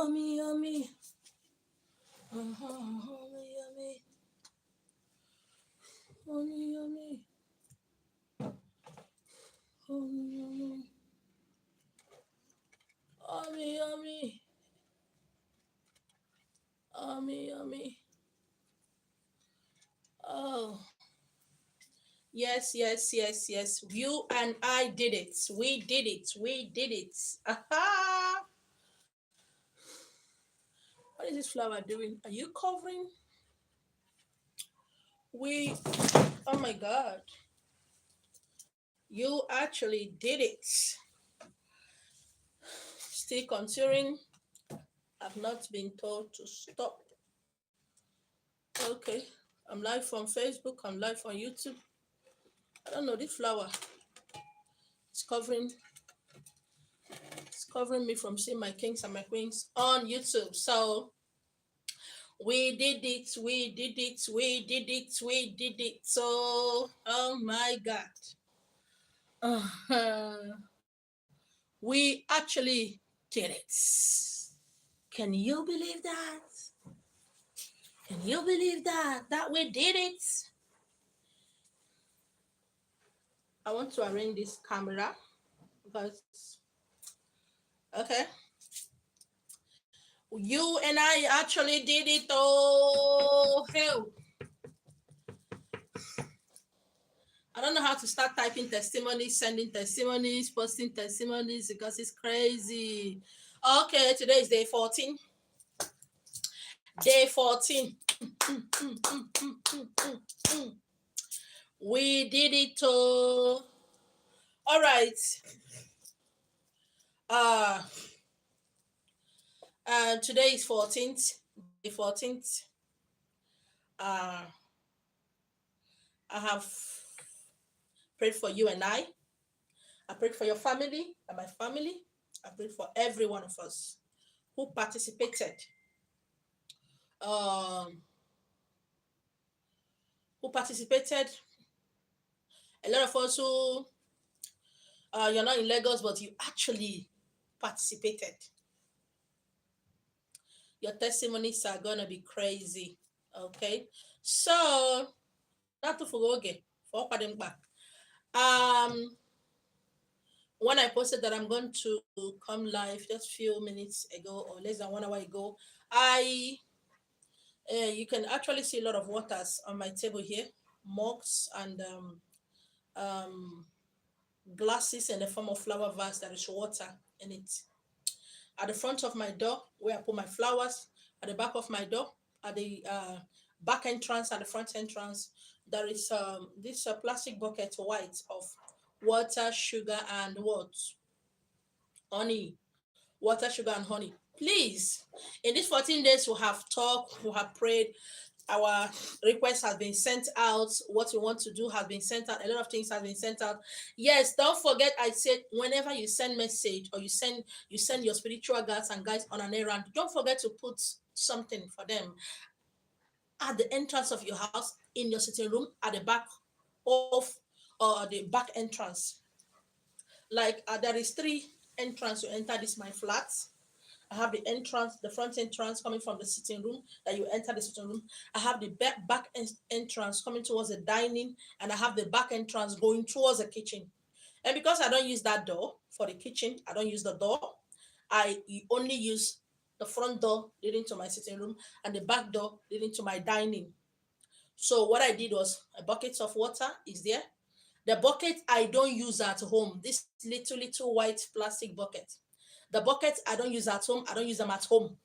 Yummy, yummy. Yummy, yummy. Yummy, yummy. Yummy, yummy. Yummy, yummy. Yummy, yummy. Oh, yes, yes, yes, yes. You and I did it. We did it. We did it. Aha! What is this flower doing? Are you covering? We, oh my God. You actually did it. Still continuing. I've not been told to stop. Okay. I'm live from Facebook. I'm live on YouTube. I don't know. This flower is covering me from seeing my kings and my queens on YouTube. So we did it. We did it. We did it. We did it. So, oh my God. We actually did it. Can you believe that? Can you believe that? That we did it? I want to arrange this camera because, okay. You and I actually did it. Oh, hell. I don't know how to start typing testimonies, sending testimonies, posting testimonies because it's crazy. Okay, today is day 14. Day 14. We did it. Oh. All right. Uh, Today is 14th. Day 14th. Uh, I have prayed for you and I. I prayed for your family and my family. I prayed for every one of us who participated. Um, who participated. A lot of us who you're not in Lagos, but you actually participated. Your testimonies are gonna be crazy. Okay, so not to forget for back. When I posted that I'm going to come live just a few minutes ago or less than 1 hour ago, you can actually see a lot of waters on my table here, mugs and um, glasses in the form of flower vase that is water in it. At the front of my door, where I put my flowers, at the back of my door, at the back entrance and the front entrance, there is this plastic bucket white of water, sugar, and what? Honey. Water, sugar, and honey. Please, in these 14 days, we have talked, we have prayed, our request has been sent out, what we want to do has been sent out, a lot of things have been sent out. Yes, don't forget, I said whenever you send message or you send your spiritual guides and guys on an errand, don't forget to put something for them at the entrance of your house, in your sitting room, at the back of the back entrance. Like there is 3 entrance to enter this my flat. I have the entrance, the front entrance coming from the sitting room that you enter the sitting room. I have the back entrance coming towards the dining, and I have the back entrance going towards the kitchen. And because I don't use that door for the kitchen, I don't use the door. I only use the front door leading to my sitting room and the back door leading to my dining. So what I did was a bucket of water is there. The bucket I don't use at home. This little white plastic bucket. The buckets I don't use at home. I don't use them at home.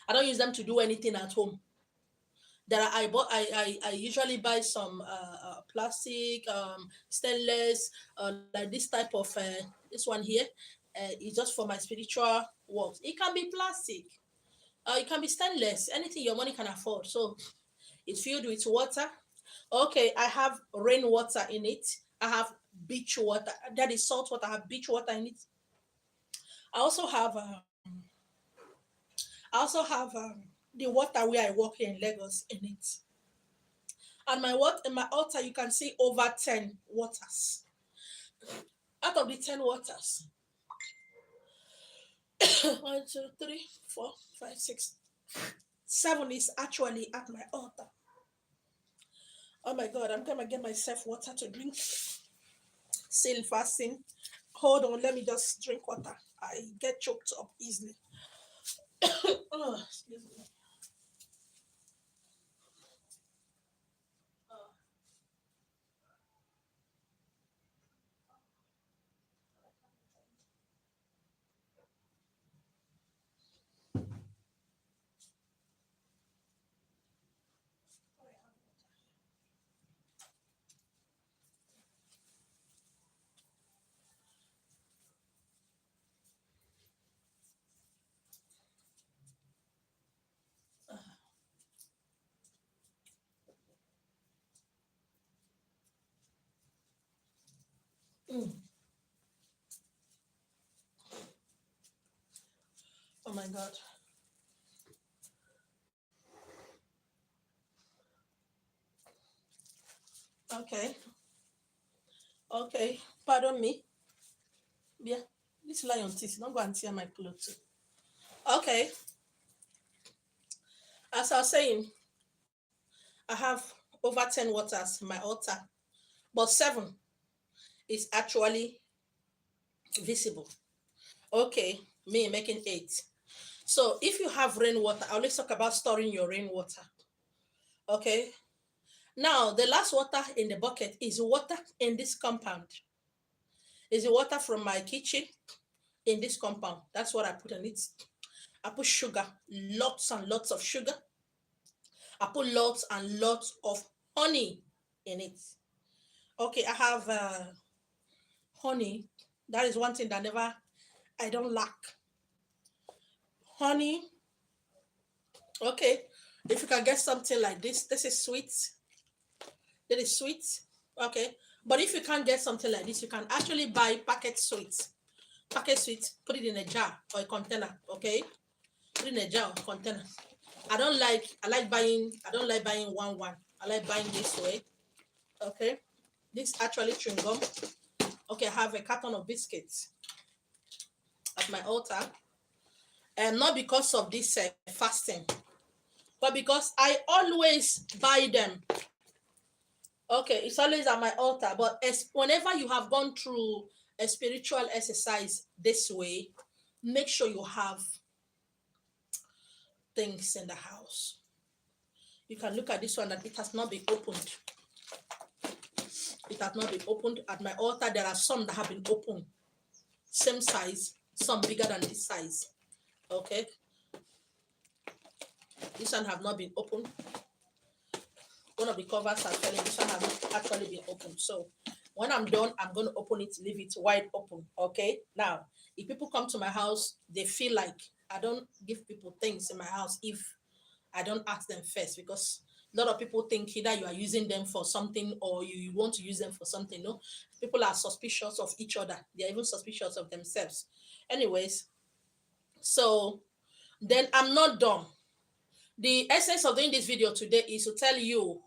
I don't use them to do anything at home. There are, I usually buy some plastic, stainless, like this type of this one here. It's just for my spiritual works. It can be plastic. It can be stainless. Anything your money can afford. So it's filled with water. Okay, I have rainwater in it. I have beach water. That is salt water. I have beach water in it. I also have the water where I walk here in Lagos in it. And in my altar, you can see over 10 waters. Out of the 10 waters, One, two, three, 4, 5, 6, 7 is actually at my altar. Oh my God, I'm gonna get myself water to drink. Still fasting. Hold on, let me just drink water. I get choked up easily. Oh, excuse me. Mm. Oh my God. Okay. Okay. Pardon me. Yeah. This lion teeth. Don't go and tear my clothes too. Okay. As I was saying, I have over 10 waters, my altar, but 7 is actually visible. Okay. Me making 8. So if you have rainwater, I always talk about storing your rainwater. Okay. Now, the last water in the bucket is water in this compound. Is the water from my kitchen in this compound. That's what I put in it. I put sugar, lots and lots of sugar. I put lots and lots of honey in it. Okay, I have honey. That is one thing that never I don't lack. Honey. Okay, if you can get something like this is sweet. That is sweet. Okay, but if you can't get something like this, you can actually buy packet sweets. Packet sweets, put it in a jar or a container. Okay, put it in a jar or container. I don't like buying one. I like buying this way. Okay. This actually chewing gum. Okay, I have a carton of biscuits at my altar. And not because of this fasting, but because I always buy them. Okay, it's always at my altar. But whenever you have gone through a spiritual exercise this way, make sure you have things in the house. You can look at this one that it has not been opened. It has not been opened. At my altar, there are some that have been opened. Same size, some bigger than this size. Okay. This one have not been opened. One of the covers are telling this one has not actually been opened. So when I'm done, I'm going to open it, leave it wide open. Okay. Now, if people come to my house, they feel like I don't give people things in my house if I don't ask them first, because a lot of people think either you are using them for something or you want to use them for something. No, people are suspicious of each other. They are even suspicious of themselves. Anyways, so then I'm not done. The essence of doing this video today is to tell you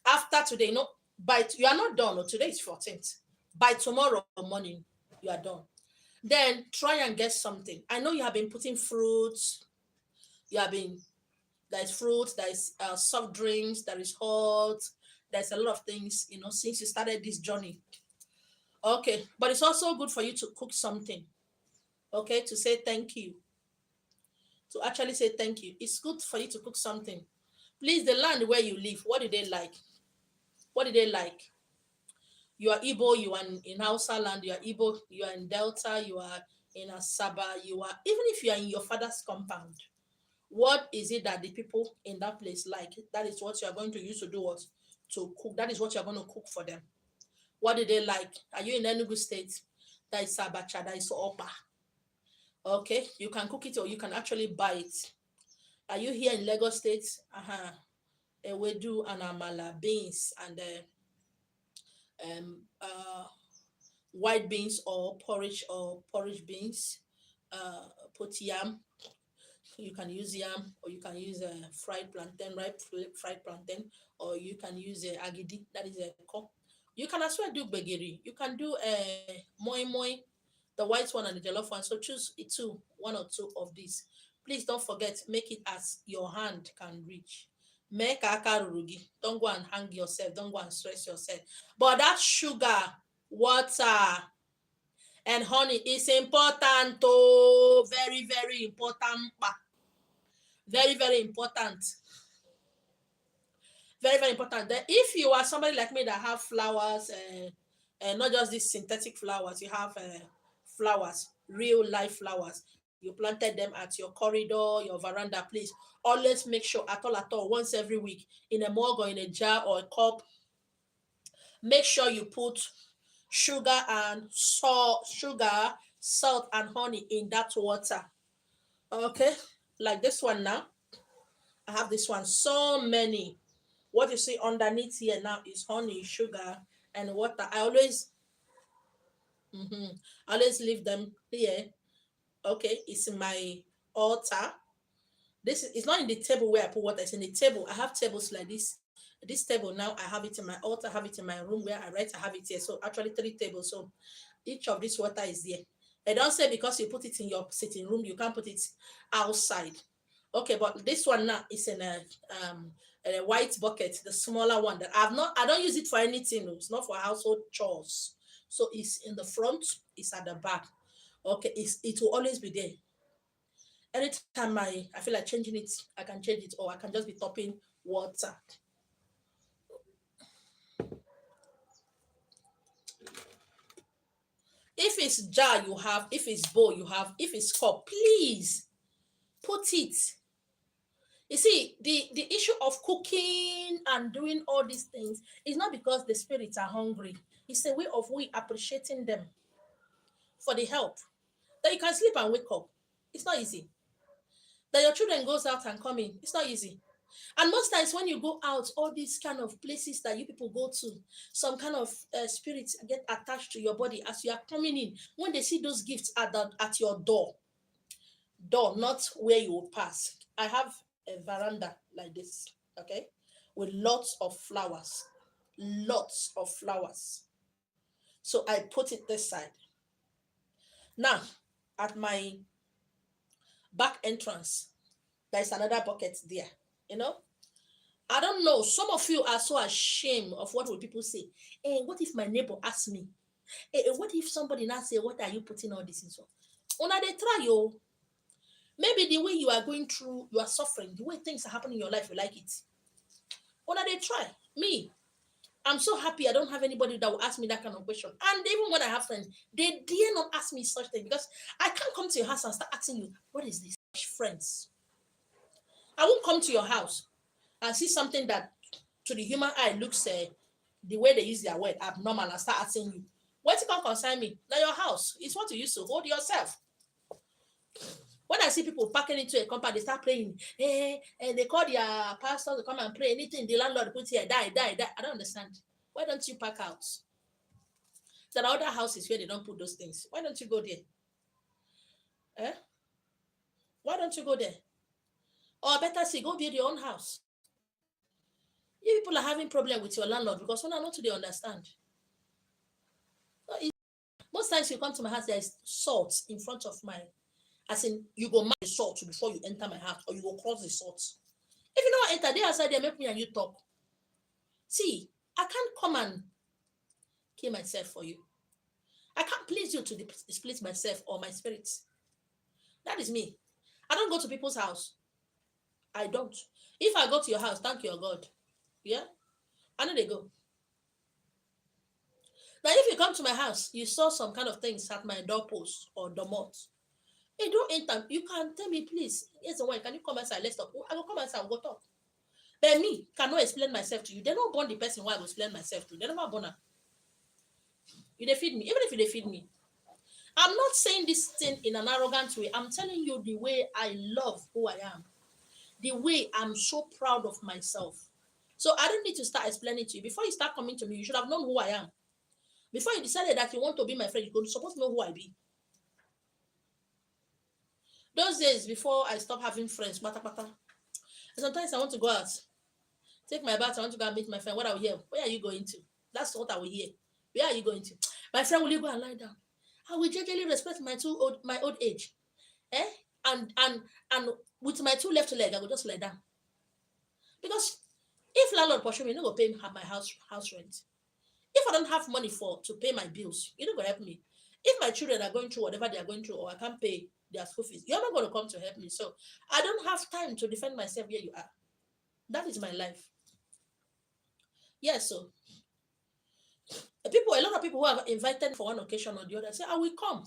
after today, you are not done. Today is 14th. By tomorrow morning, you are done. Then try and get something. I know you have been putting fruits. You have been There's fruit, there's soft drinks, there is hot, there's a lot of things, since you started this journey. Okay, but it's also good for you to cook something, okay, to say thank you, to actually say thank you. It's good for you to cook something. Please, the land where you live, what do they like? What do they like? You are Igbo, you are in Hausa land, you are Igbo, you are in Delta, you are in Asaba, even if you are in your father's compound, what is it that the people in that place like? That is what you are going to use to do what? To cook. That is what you are going to cook for them. What do they like? Are you in Enugu State? That is Abacha, that is Opa. Okay, you can cook it or you can actually buy it. Are you here in Lagos State? Ewedu and amala, beans and white beans or porridge beans, put yam. You can use yam, or you can use fried plantain, right? Fried plantain, or you can use agidi, that is a cup. You can as well do begiri. You can do moi moi. the white one and the jollof one. So choose two, one or two of these. Please don't forget, make it as your hand can reach. Make akarurugi. Don't go and hang yourself. Don't go and stress yourself. But that sugar, water, and honey is important. Oh, very, very important. Very, very important. Very, very important. Then if you are somebody like me that have flowers, and not just these synthetic flowers, you have flowers, real life flowers. You planted them at your corridor, your veranda. Please always make sure at all, once every week, in a mug or in a jar or a cup, make sure you put sugar, salt, and honey in that water. Okay, like this one now. I have this one. So many. What you see underneath here now is honey, sugar, and water. Mhm, I always leave them here. Okay, it's in my altar. This is it's not in the table where I put water, it's in the table. I have tables like this. This table now, I have it in my altar, I have it in my room where I write, I have it here. So actually three tables. So each of this water is there. I don't say because you put it in your sitting room, you can't put it outside. Okay, but this one now is in a white bucket, the smaller one that I don't use it for anything. It's not for household chores. So it's in the front, it's at the back. Okay, it will always be there. Anytime I feel like changing it, I can change it, or I can just be topping water. If it's jar you have, if it's bowl you have, if it's cup, please put it. You see, the issue of cooking and doing all these things is not because the spirits are hungry. It's a way of we appreciating them for the help. That you can sleep and wake up. It's not easy. That your children goes out and come in. It's not easy. And most times when you go out, all these kind of places that you people go to, some kind of spirits get attached to your body as you are coming in. When they see those gifts at your door, not where you will pass. I have a veranda like this, okay, with lots of flowers. So I put it this side. Now, at my back entrance, there's another bucket there. You know, I don't know. Some of you are so ashamed of what will people say. Hey, what if my neighbor asks me? Hey, what if somebody now say, what are you putting all this in? So, una they try you. Maybe the way you are going through, you are suffering, the way things are happening in your life, you like it. Una they try. Me, I'm so happy I don't have anybody that will ask me that kind of question. And even when I have friends, they dare not ask me such things because I can't come to your house and start asking you, what is this? Friends. I won't come to your house and see something that to the human eye looks the way they use their word abnormal and start asking you, what you can concern me? Now your house is what you used to hold yourself. When I see people packing into a compound, they start praying. And they call their pastor to come and pray. Anything the landlord puts here, die. I don't understand. Why don't you pack out? There are other houses where they don't put those things. Why don't you go there? Eh? Why don't you go there? Or better say, go build your own house. You people are having problem with your landlord because when I know they understand. Most times you come to my house, there is salt in front of my, as in you go mark the salt before you enter my house, or you go cross the salt. If you don't enter, they outside there, make me and you talk. See, I can't come and kill myself for you. I can't please you to displease myself or my spirits. That is me. I don't go to people's house. I don't. If I go to your house, thank your God. Yeah? I know they go. Now, if you come to my house, you saw some kind of things at my doorpost or domot. Hey, don't enter. You can tell me, please. Yes, why? Can you come outside? Let's talk. I will come outside and go talk. But me cannot explain myself to you. They don't born the person who I will explain myself to. They never born her. You they feed me. Even if they feed me. I'm not saying this thing in an arrogant way. I'm telling you the way I love who I am. The way I'm so proud of myself. So I don't need to start explaining to you. Before you start coming to me, you should have known who I am. Before you decided that you want to be my friend, you're supposed to know who I be. Those days before I stopped having friends, sometimes I want to go out, take my bath, I want to go and meet my friend. What are we here? Where are you going to? That's what I will hear. Where are you going to? My friend, will you go and lie down? I will generally respect my old age. Eh? And with my two left leg, I will just lie down. Because if landlord pursue me, you no go pay me my house rent. If I don't have money to pay my bills, you don't go help me. If my children are going through whatever they are going through, or I can't pay their school fees, you're not going to come to help me. So I don't have time to defend myself where you are. That is my life. Yes, so a lot of people who have invited for one occasion or the other say, I will come.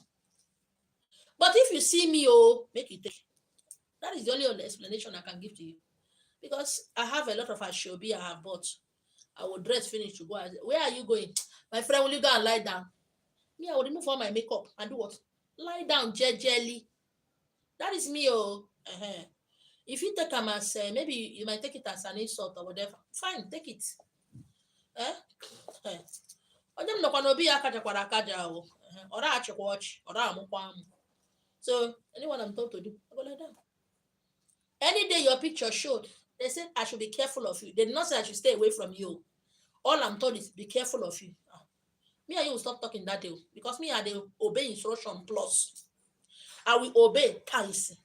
But if you see me, oh, make it take. That is the only explanation I can give to you. Because I have a lot of ashobi I have bought. I will dress finish to go. Where are you going? My friend, will you go and lie down? Me, I will remove all my makeup and do what? Lie down jelly. That is me, oh. Uh-huh. If you take them as, maybe you might take it as an insult or whatever. Fine, take it. Eh? Eh. Onye m nọkwa n'obi ya akajakwara akaja o. Ọra achịkwa ọchị, ọra amụkwa amụ. So, anyone I'm told to do, I go lie down. Any day your picture showed, they said I should be careful of you. They did not say I should stay away from you. All I'm told is be careful of you. Me and you will stop talking that day because me and they obey instruction plus. I will obey policy.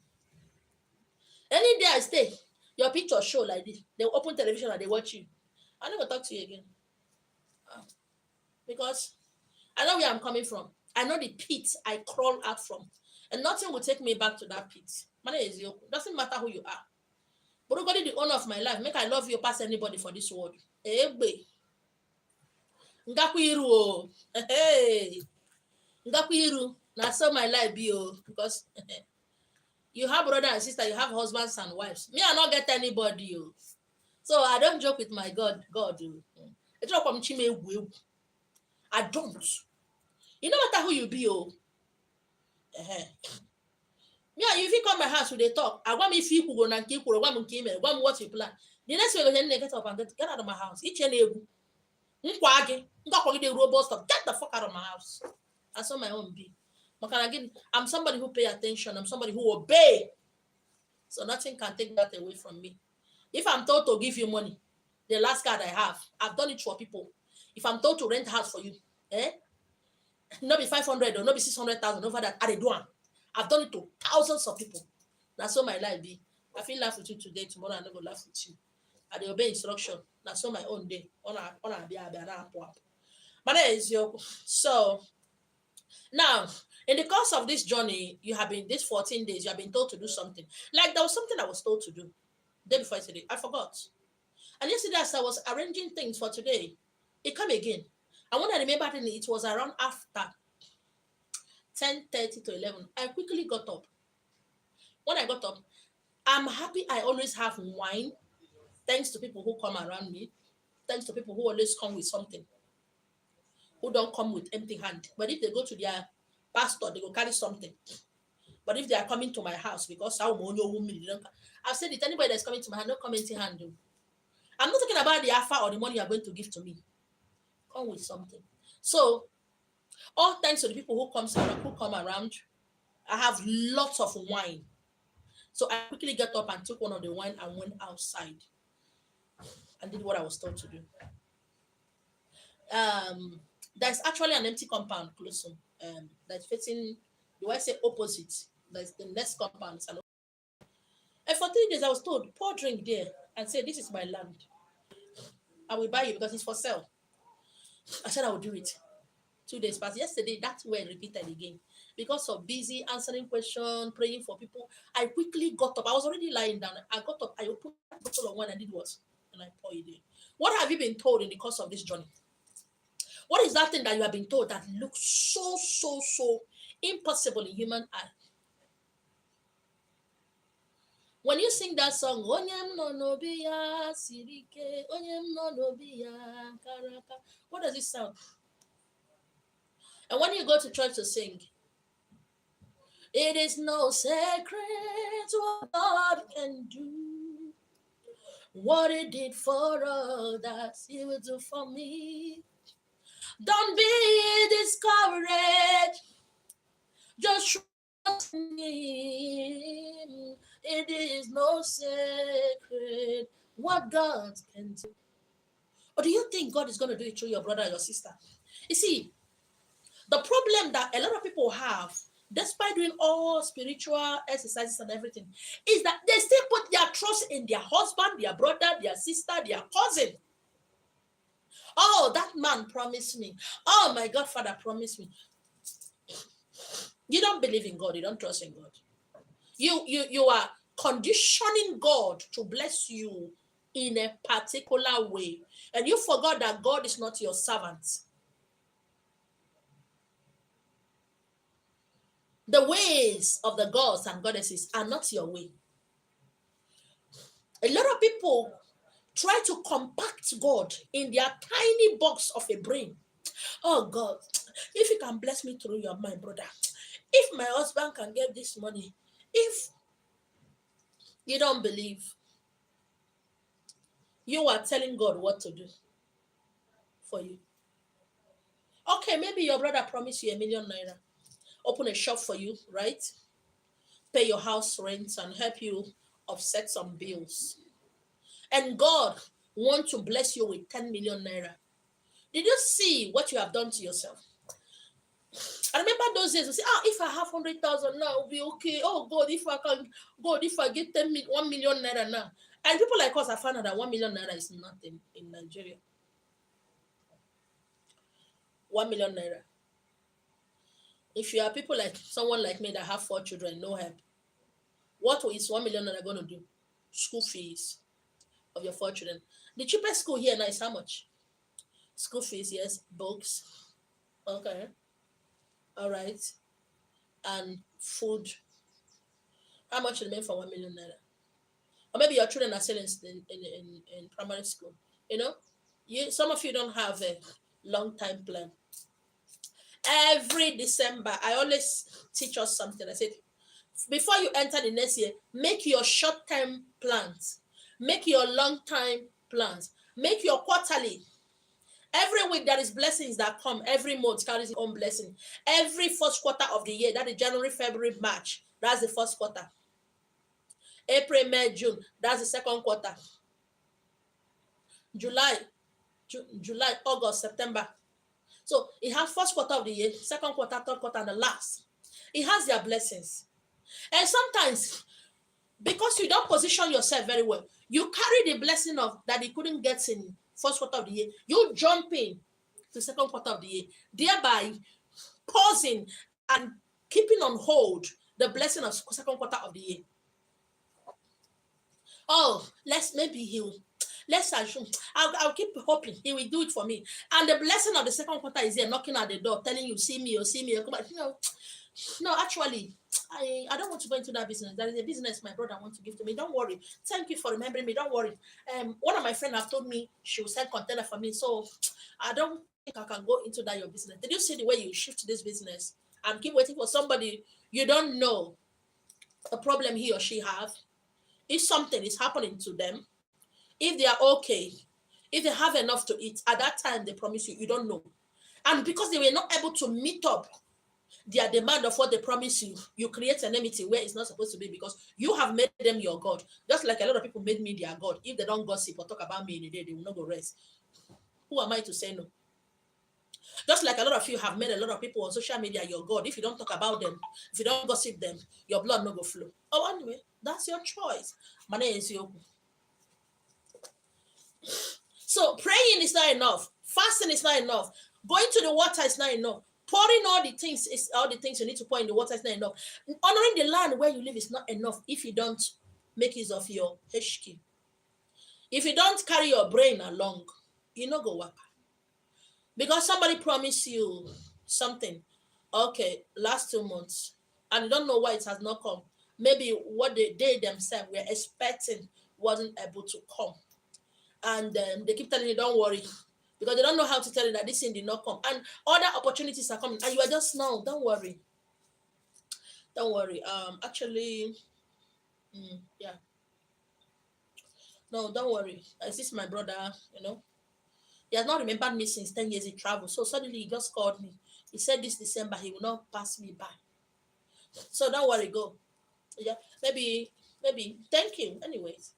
Any day I stay, your picture show like this. They open television and they watch you. I never talk to you again. Because I know where I'm coming from. I know the pit I crawl out from. And nothing will take me back to that pit. My name is Yoko. Doesn't matter who you are. But God is the owner of my life. Make I love you past anybody for this world. Egbe. Ngakwiru o. Hey. Ngakwiru. Now so my life be o. Because you have brother and sister, you have husbands and wives. Me, I not get anybody o. So I don't joke with my God. I don't. You know matter who you be o. Me and you, if you come my house with a talk, I want me if you go and keep or one email, one what you plan. The next way you get up and get out of my house. Each and every the robot stuff. Get the fuck out of my house. I saw my own be. But again, I'm somebody who pay attention. I'm somebody who obey. So nothing can take that away from me. If I'm told to give you money, the last card I have, I've done it for people. If I'm told to rent a house for you, not be 500 or not be 600,000 over that, I do one. I've done it to thousands of people. That's so my life be. I feel laugh with you today, tomorrow I'm not gonna laugh with you. I dey obey instruction. That's so my own day. But that is your so now in the course of this journey, you have been these 14 days, you have been told to do something. Like there was something I was told to do day before yesterday. I forgot. And yesterday, as I was arranging things for today, it came again. And when I remember it was around after 10:30 to 11. I quickly got up. When I got up, I'm happy I always have wine, thanks to people who come around me, thanks to people who always come with something, who don't come with empty hand. But if they go to their pastor, they will carry something. But if they are coming to my house, because I've said it, anybody that's coming to my house, don't come empty hand. I'm not talking about the alpha or the money you are going to give to me. Come with something. So, all thanks to the people who come around, I have lots of wine. So I quickly got up and took one of the wine and went outside and did what I was told to do. There's actually an empty compound close to that's facing, do I say opposite? There's the next compound. And for 3 days I was told, pour drink there and say, this is my land. I will buy you because it's for sale. I said I will do it. 2 days passed. Yesterday, that word repeated again. Because of busy answering questions, praying for people, I quickly got up. I was already lying down. I got up. I opened a bottle of wine and did what? And I poured it in. What have you been told in the course of this journey? What is that thing that you have been told that looks so impossible in human eye? When you sing that song, Onyem no nobiya sirike, Onyem no nobiya karaka, what does it sound? And when you go to church to sing, it is no secret what God can do. What He did for others, He will do for me. Don't be discouraged. Just trust in Him. It is no secret what God can do. Or do you think God is going to do it through your brother or your sister? You see, The problem that a lot of people have, despite doing all spiritual exercises and everything, is that they still put their trust in their husband, their brother, their sister, their cousin. Oh, that man promised me. Oh, my godfather promised me. You don't believe in God. You don't trust in God. You are conditioning God to bless you in a particular way. And you forgot that God is not your servant. The ways of the gods and goddesses are not your way. A lot of people try to compact God in their tiny box of a brain. Oh God, if you can bless me through your mind, brother, if my husband can get this money, if you don't believe, you are telling God what to do for you. Okay, maybe your brother promised you ₦1,000,000, open a shop for you, right? Pay your house rent and help you offset some bills. And God wants to bless you with 10 million naira. Did you see what you have done to yourself? I remember those days we say, if I have 100,000 now, it'll be okay. Oh God, if I get 1 million naira now. And people like us have found out that 1 million naira is nothing in Nigeria. 1 million naira. If you are people like someone like me that have 4 children, no help, what is 1 million naira going to do? School fees of your 4 children. The cheapest school here now is how much? School fees, yes, books. Okay. All right. And food. How much remain for 1 million naira? Or maybe your children are still in primary school. You know, some of you don't have a long time plan. Every December, I always teach us something. I said, before you enter the next year, make your short-term plans, make your long-time plans, make your quarterly. Every week there is blessings that come. Every month carries its own blessing. Every first quarter of the year, that is January, February, March, that's the first quarter. April, May, June, that's the second quarter. July, August, September. So it has first quarter of the year, second quarter, third quarter, and the last. It has their blessings. And sometimes, because you don't position yourself very well, you carry the blessing of that you couldn't get in first quarter of the year. You jump in to second quarter of the year, thereby pausing and keeping on hold the blessing of second quarter of the year. Oh, let's assume I'll keep hoping he will do it for me. And the blessing of the second quarter is there knocking at the door, telling you, see me, or see me. No, actually, I don't want to go into that business. That is a business my brother wants to give to me. Don't worry. Thank you for remembering me. Don't worry. One of my friends have told me she will send container for me. So I don't think I can go into that your business. Did you see the way you shift this business and keep waiting for somebody you don't know the problem he or she have? If something is happening to them, if they are okay, if they have enough to eat, at that time they promise you, you don't know. And because they were not able to meet up their demand of what they promise you, you create enmity where it's not supposed to be because you have made them your God. Just like a lot of people made me their God. If they don't gossip or talk about me in a day, they will not go rest. Who am I to say no? Just like a lot of you have made a lot of people on social media your God. If you don't talk about them, if you don't gossip them, your blood no go flow. Oh, anyway, that's your choice. My name is Yoku. So praying is not enough. Fasting is not enough. Going to the water is not enough. Pouring all the things you need to pour in the water is not enough. Honoring the land where you live is not enough if you don't make use of your HQ. If you don't carry your brain along, you no go work. Because somebody promised you something, okay, last 2 months, and you don't know why it has not come. Maybe what they themselves were expecting wasn't able to come. And they keep telling you, don't worry, because they don't know how to tell you that this thing did not come. And other opportunities are coming, and you are just, no, don't worry. Don't worry. Actually, yeah. No, don't worry. Is this my brother, He has not remembered me since 10 years he traveled. So suddenly he just called me. He said this December he will not pass me by. So don't worry, go. Yeah, maybe, thank you. Anyways.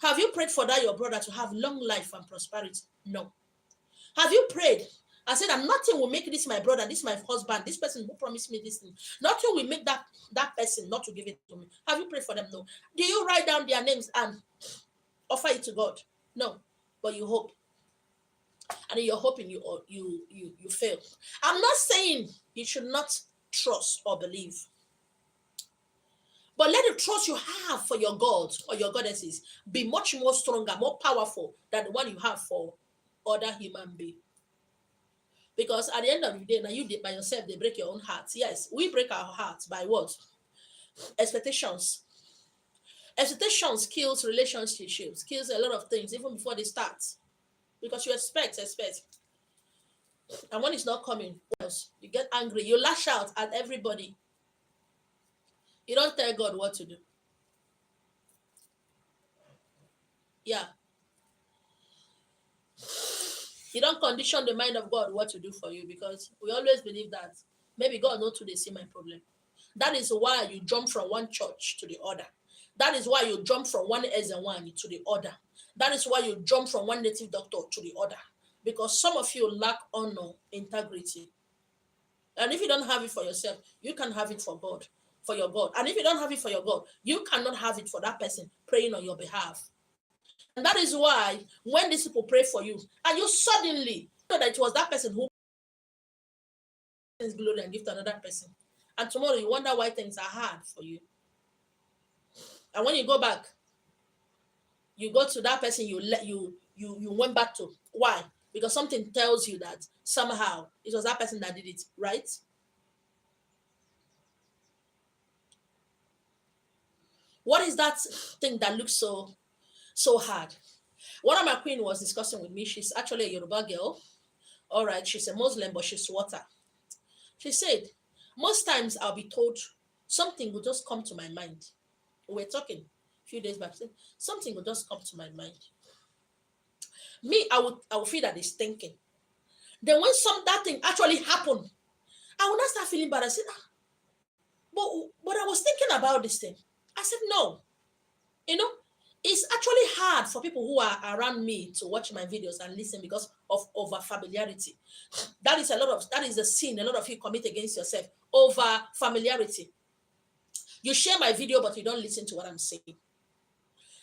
Have you prayed for that your brother to have long life and prosperity? No. Have you prayed I said that nothing will make this my brother, this my husband, this person who promised me this thing. Nothing will make that person not to give it to me. Have you prayed for them? No. Do you write down their names and offer it to God? No. But you hope. And you're hoping you fail. I'm not saying you should not trust or believe. But let the trust you have for your God or your goddesses be much more stronger, more powerful than the one you have for other human beings. Because at the end of the day, now you did by yourself, they break your own heart. Yes, we break our hearts by what? Expectations. Expectations kills relationships, kills a lot of things, even before they start. Because you expect. And when it's not coming, what else? You get angry, you lash out at everybody. You don't tell God what to do. Yeah. You don't condition the mind of God what to do for you, because we always believe that maybe God knows today see my problem. That is why you jump from one church to the other. That is why you jump from one S1 to the other. That is why you jump from one native doctor to the other. Because some of you lack honor, integrity. And if you don't have it for yourself, you can have it for God, for your God. And if you don't have it for your God, you cannot have it for that person praying on your behalf. And that is why when these people pray for you, and you suddenly know that it was that person who brings glory and give to another person. And tomorrow you wonder why things are hard for you. And when you go back, you go to that person you went back to. Why? Because something tells you that somehow it was that person that did it, right? What is that thing that looks so hard? One of my queen was discussing with me. She's actually a Yoruba girl. All right, she's a Muslim, but she's water. She said, most times I'll be told something will just come to my mind. We were talking a few days back. Something will just come to my mind. Me, I would feel that it's thinking. Then when that thing actually happened, I would not start feeling bad. I said, but I was thinking about this thing. I said, no. It's actually hard for people who are around me to watch my videos and listen because of over familiarity. That is a sin a lot of you commit against yourself. Over familiarity. You share my video, but you don't listen to what I'm saying.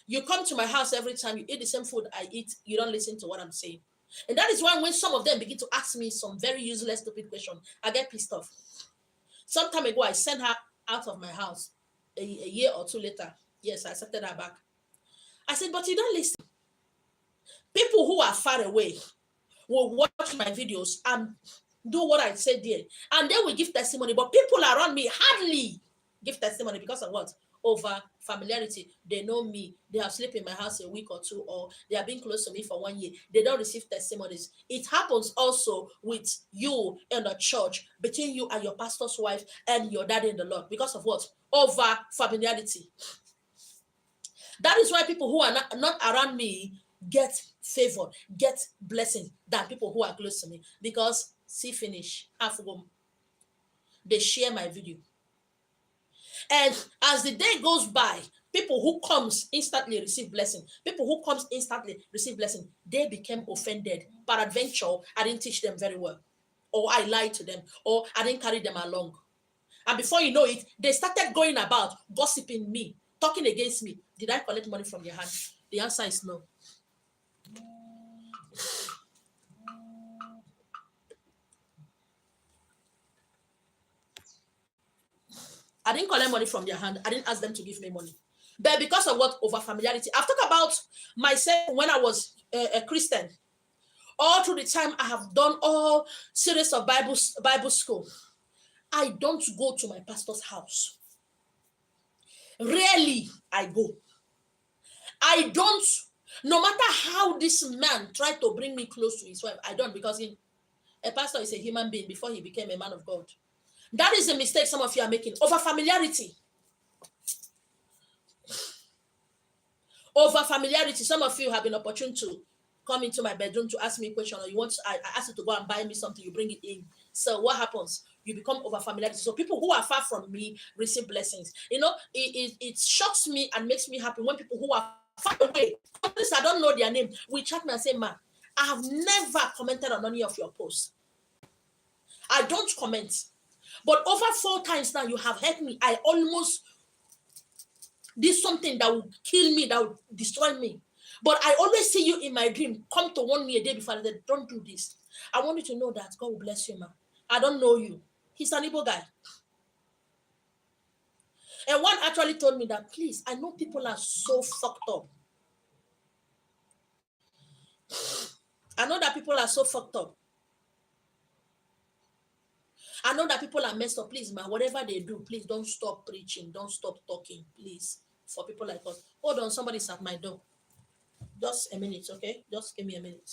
You come to my house every time, you eat the same food I eat, you don't listen to what I'm saying. And that is why when some of them begin to ask me some very useless, stupid question, I get pissed off. Some time ago, I sent her out of my house. A year or two later, yes, I accepted her back. I said, but you don't listen. People who are far away will watch my videos and do what I said there. And they will give testimony. But people around me hardly give testimony because of what? Over familiarity. They know me. They have slept in my house a week or two, or they have been close to me for 1 year. They don't receive testimonies. It happens also with you in the church, between you and your pastor's wife and your daddy in the Lord. Because of what? Over familiarity. That is why people who are not around me get favor, get blessing than people who are close to me. Because see finish, half of them, they share my video. And as the day goes by, people who comes instantly receive blessing. People who comes instantly receive blessing. They became offended. Peradventure, I didn't teach them very well. Or I lied to them. Or I didn't carry them along. And before you know it, they started going about gossiping me, talking against me. Did I collect money from their hand? The answer is no. I didn't collect money from their hand. I didn't ask them to give me money. But because of what? Over familiarity. I've talked about myself when I was a Christian. All through the time I have done all series of Bible school. I don't go to my pastor's house. Rarely I go. I don't, no matter how this man tried to bring me close to his wife, I don't, because a pastor is a human being before he became a man of God. That is the mistake some of you are making. Over familiarity. Over familiarity. Some of you have been opportune to come into my bedroom to ask me a question, or I ask you to go and buy me something, you bring it in. So what happens? You become over familiarity. So people who are far from me receive blessings. It shocks me and makes me happy when people who are far away, I don't know their name, we chat me and say, man, I have never commented on any of your posts. I don't comment. But over 4 times now, you have heard me. I almost did something that would kill me, that would destroy me. But I always see you in my dream. Come to warn me a day before. I said, don't do this. I want you to know that God will bless you, man. I don't know you. He's an Igbo guy. And one actually told me that, please, I know people are so fucked up. I know that people are so fucked up. I know that people are messed up. Please, man, whatever they do, please don't stop preaching. Don't stop talking, please. For people like us. Hold on, somebody's at my door. Just a minute, okay? Just give me a minute.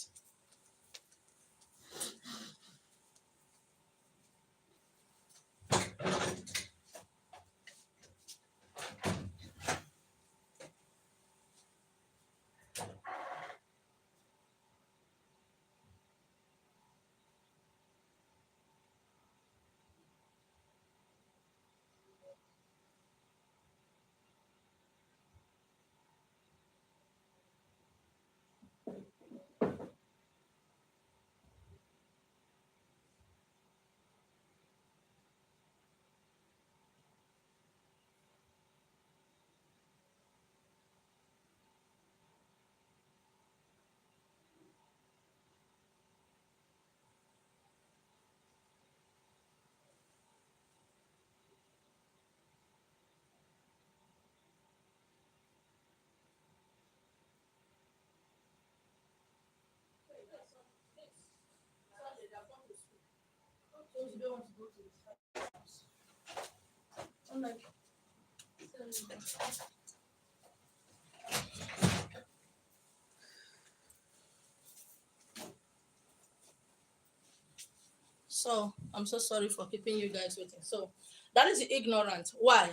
So I'm so sorry for keeping you guys waiting. So that is the ignorant. Why?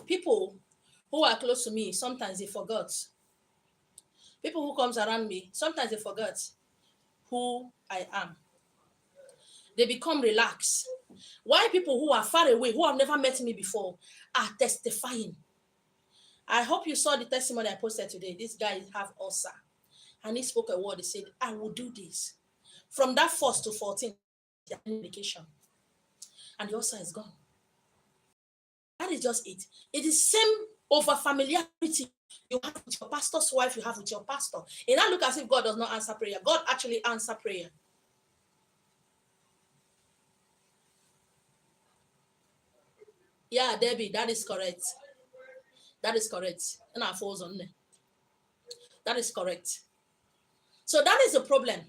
People who are close to me, sometimes they forgot. People who comes around me, sometimes they forget who I am. They become relaxed. Why people who are far away, who have never met me before, are testifying. I hope you saw the testimony I posted today. This guy have ulcer. And he spoke a word. He said, I will do this. From that 1st to 14th, medication. And the ulcer is gone. That is just it. It is same over familiarity you have with your pastor's wife, you have with your pastor. And I look as if God does not answer prayer. God actually answers prayer. Yeah, Debbie, that is correct. That is correct. And our falls on there. That is correct. So that is the problem.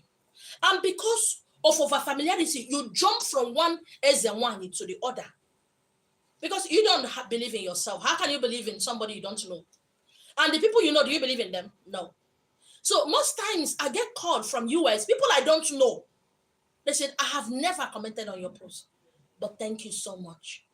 And because of over familiarity, you jump from one as and one into the other. Because you don't believe in yourself. How can you believe in somebody you don't know? And the people you know, do you believe in them? No. So most times I get called from US, people I don't know. They said, I have never commented on your post, but thank you so much.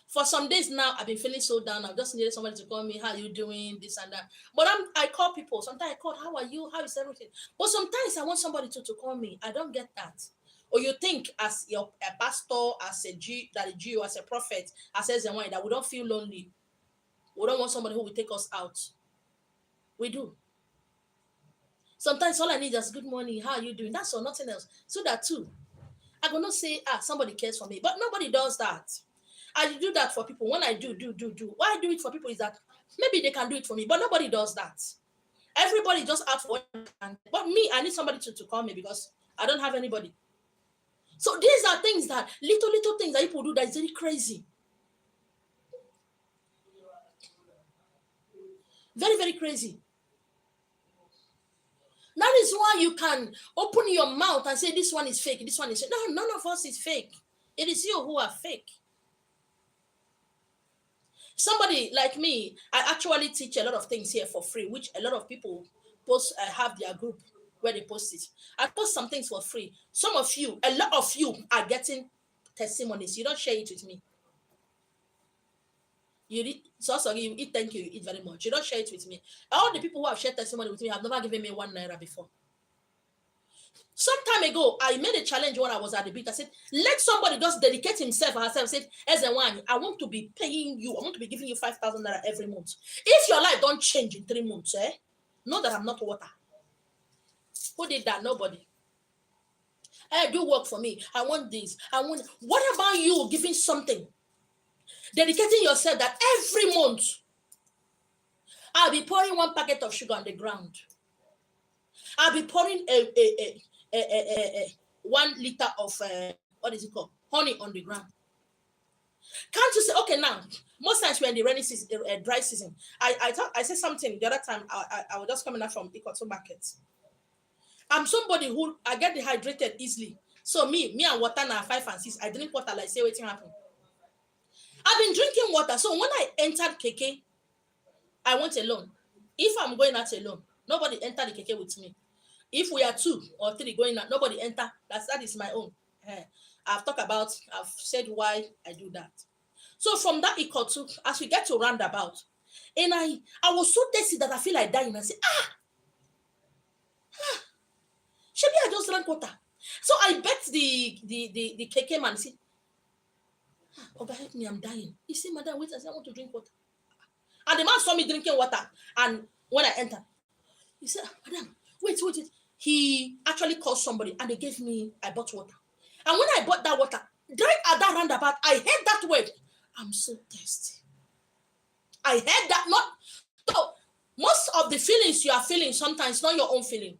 For some days now, I've been feeling so down. I've just needed somebody to call me, how are you doing, this and that. But I call people. Sometimes I call, how are you? How is everything? But sometimes I want somebody to call me. I don't get that. Or you think as a pastor, as a Jew, as a prophet, as a Zewan, that we don't feel lonely. We don't want somebody who will take us out. We do. Sometimes all I need is good morning, how are you doing? That's all, nothing else. So that too. I will not say, somebody cares for me. But nobody does that. I do that for people. When I do. Why I do it for people is that maybe they can do it for me, but nobody does that. Everybody just out for what they can. But me, I need somebody to call me because I don't have anybody. So these are things that, little things that people do that is very crazy. Very, very crazy. That is why you can open your mouth and say, this one is fake, this one is fake. No, none of us is fake. It is you who are fake. Somebody like me, I actually teach a lot of things here for free, which a lot of people post have their group where they post it. I post some things for free. Some of you, a lot of you are getting testimonies. You don't share it with me. You eat, so sorry, you eat, thank you, you eat very much. You don't share it with me. All the people who have shared testimony with me have never given me 1 naira before. Some time ago, I made a challenge when I was at the beach. I said, let somebody just dedicate himself or herself. Said, as a one, I want to be paying you. I want to be giving you 5,000 naira every month. If your life don't change in 3 months, know that I'm not water. Who did that? Nobody. Hey, do work for me. I want this. I want. What about you giving something? Dedicating yourself that every month I'll be pouring one packet of sugar on the ground. I'll be pouring a 1 liter of what is it called? Honey on the ground. Can't you say, okay, now, most times we're in the rainy season, dry season. I said something the other time. I was just coming out from Ikoto market. I'm somebody who I get dehydrated easily. So me and water now 5 and 6. I drink water like say waiting happen. I've been drinking water. So when I entered KK, I went alone. If I'm going out alone, nobody enter the KK with me. If we are 2 or 3 going out, nobody enter. That is my own. I've said why I do that. So from that Ikotu, as we get to roundabout, and I was so thirsty that I feel like dying. I say, maybe I just drank water. So I bet the KK man, see, Oga, help me, I'm dying. He said, madam, wait, I said, I want to drink water. And the man saw me drinking water. And when I entered, he said, madam, wait. He actually called somebody and I bought water. And when I bought that water, right at that roundabout, I heard that word. I'm so thirsty. I heard that. So most of the feelings you are feeling sometimes not your own feeling.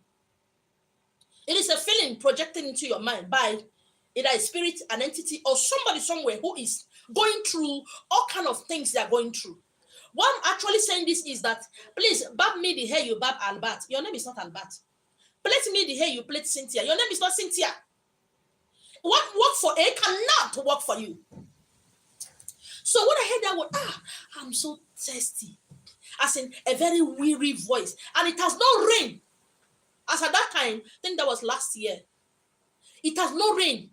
It is a feeling projected into your mind by either a spirit, an entity, or somebody somewhere who is going through all kind of things they are going through. What I'm actually saying this is that, please, bab me the hair you bab Albert. Your name is not Albert. Plait me the hair you plait Cynthia. Your name is not Cynthia. What work for A cannot work for you. So when I heard that word, I'm so thirsty. As in a very weary voice. And it has no rain. As at that time, I think that was last year. It has no rain